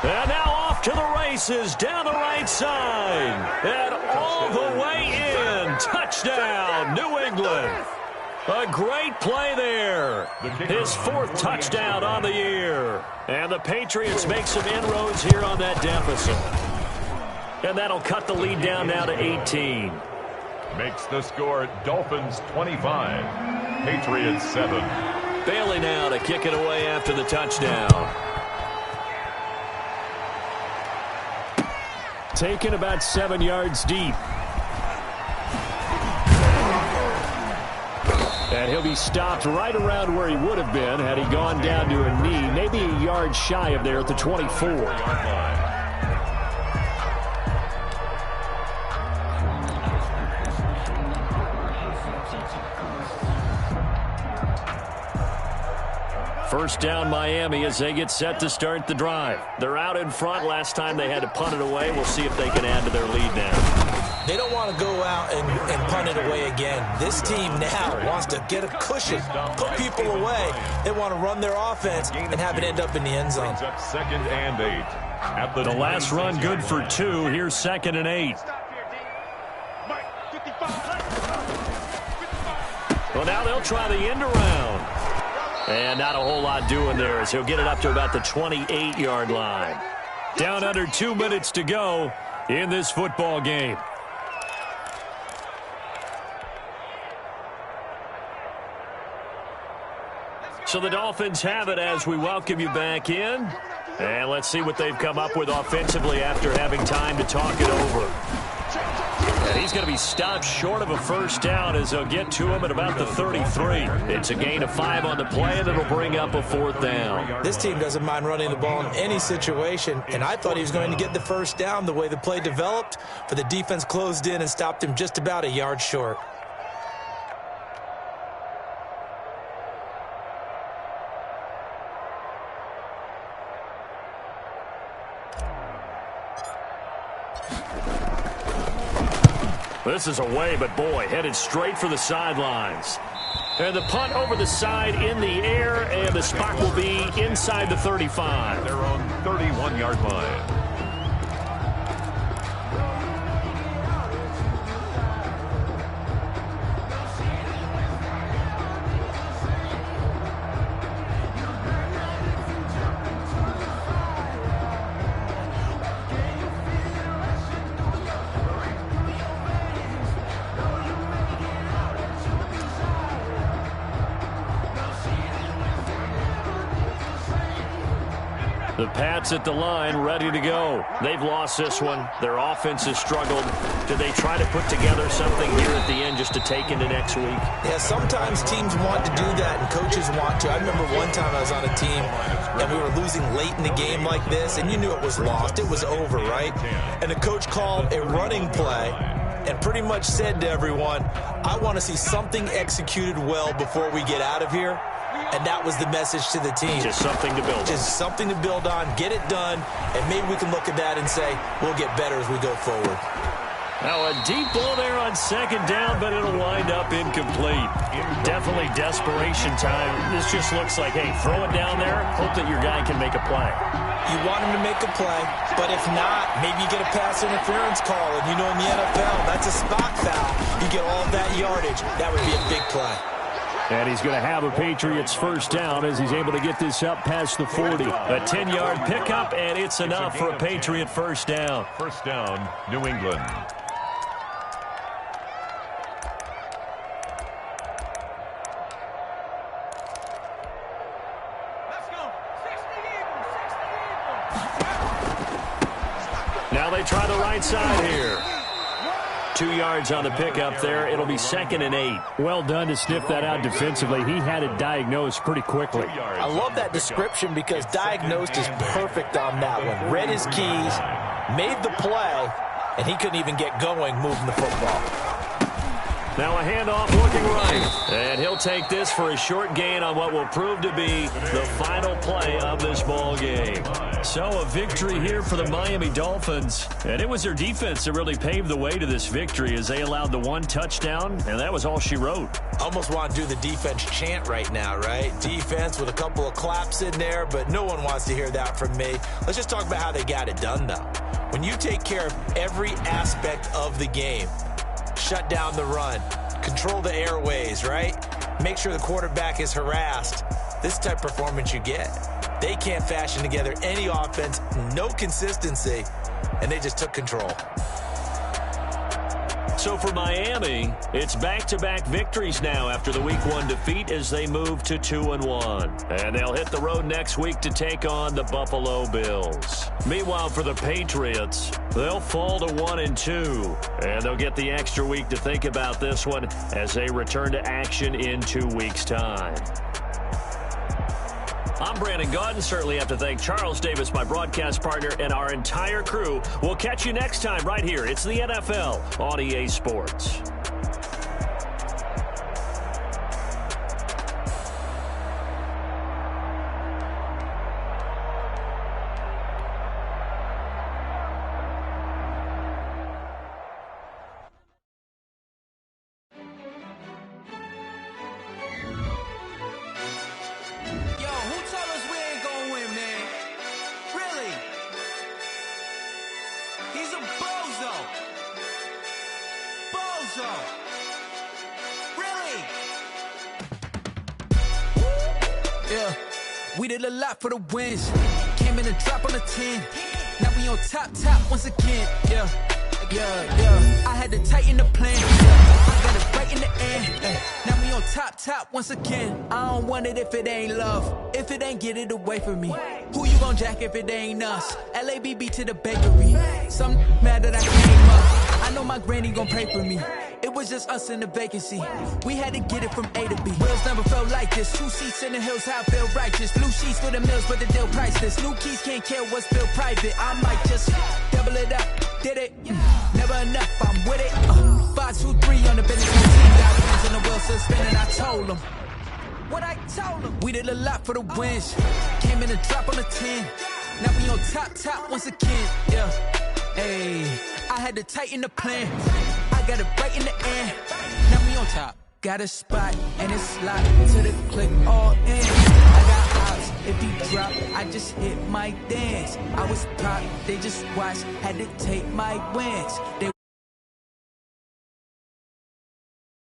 And now off to the races down the right side. And all the way in. Touchdown, New England. A great play there. His 4th touchdown on the year. And the Patriots make some inroads here on that deficit. And that'll cut the lead down now to 18. Makes the score Dolphins 25, Patriots 7. Bailey now to kick it away after the touchdown. Taken about 7 yards deep. And he'll be stopped right around where he would have been had he gone down to a knee, maybe a yard shy of there at the 24. First down Miami as they get set to start the drive. They're out in front. Last time they had to punt it away. We'll see if they can add to their lead now. They don't want to go out and punt it away again. This team now wants to get a cushion, put people away. They want to run their offense and have it end up in the end zone. Up 2nd and 8. At the last run good for 2. Here's 2nd and 8. Well, now they'll try the end around. And not a whole lot doing there as he'll get it up to about the 28-yard line. Down under 2 minutes to go in this football game. So the Dolphins have it as we welcome you back in. And let's see what they've come up with offensively after having time to talk it over. And he's going to be stopped short of a 1st down as they'll get to him at about the 33. It's a gain of 5 on the play, and it'll bring up a 4th down. This team doesn't mind running the ball in any situation, and I thought he was going to get the 1st down the way the play developed, but the defense closed in and stopped him just about a yard short. This is away, but boy, headed straight for the sidelines. And the punt over the side in the air, and the spot will be inside the 35. Their own 31-yard line. The Pats at the line, ready to go. They've lost this one. Their offense has struggled. Do they try to put together something here at the end just to take into next week? Yeah, sometimes teams want to do that and coaches want to. I remember one time I was on a team and we were losing late in the game like this, and you knew it was lost. It was over, right? And the coach called a running play and pretty much said to everyone, I want to see something executed well before we get out of here. And that was the message to the team. Just something to build on. Just something to build on, get it done, and maybe we can look at that and say, we'll get better as we go forward. Now a deep ball there on second down, but it'll wind up incomplete. Definitely desperation time. This just looks like, hey, throw it down there, hope that your guy can make a play. You want him to make a play, but if not, maybe you get a pass interference call. And you know in the NFL, that's a spot foul. You get all that yardage. That would be a big play. And he's going to have a Patriots first down as he's able to get this up past the 40. A 10-yard pickup, and it's enough for a Patriot first down. First down, New England. Now they try the right side here. 2 yards on the pickup there. It'll be 2nd and 8. Well done to sniff that out defensively. He had it diagnosed pretty quickly. I love that description because diagnosed is perfect on that one. Read his keys, made the play, and he couldn't even get going moving the football. Now a handoff looking right. And he'll take this for a short gain on what will prove to be the final play of this ball game. So a victory here for the Miami Dolphins. And it was their defense that really paved the way to this victory as they allowed the 1 touchdown, and that was all she wrote. Almost want to do the defense chant right now, right? Defense with a couple of claps in there, but no one wants to hear that from me. Let's just talk about how they got it done, though. When you take care of every aspect of the game, shut down the run, control the airways, right? Make sure the quarterback is harassed. This type of performance you get. They can't fashion together any offense, no consistency, and they just took control. So for Miami, it's back-to-back victories now after the Week 1 defeat as they move to 2-1. And they'll hit the road next week to take on the Buffalo Bills. Meanwhile, for the Patriots, they'll fall to 1-2. And they'll get the extra week to think about this one as they return to action in 2 weeks' time. I'm Brandon Gaudin. Certainly have to thank Charles Davis, my broadcast partner, and our entire crew. We'll catch you next time right here. It's the NFL on EA Sports. We did a lot for the wins. Came in and drop on the 10. Now we on top once again. Yeah. I had to tighten the plan. I got it right in the end. Now we on top once again. I don't want it if it ain't love. If it ain't, get it away from me. Who you gon' jack if it ain't us? LABB to the bakery. Some mad that I came up. I know my granny gon' pray for me. It was just us in the vacancy. We had to get it from A to B. Wheels never felt like this. 2 seats in the hills, how I feel righteous. Blue sheets for the mills, but the deal priceless. New keys can't care what's still private. I might just double it up. Did it? Never enough, I'm with it. 5, 2, 3 on the business routine. Got wins on the wheel, so spinning. I told them what I told them. We did a lot for the wins. Came in and drop on the 10. Now we on top once again. Yeah. Hey, I had to tighten the plan. I got it right in the end. Now we on top. Got a spot and it's locked to the click all in. I got outs. If he drop, I just hit my dance. I was top, they just watched. Had to take my wins. They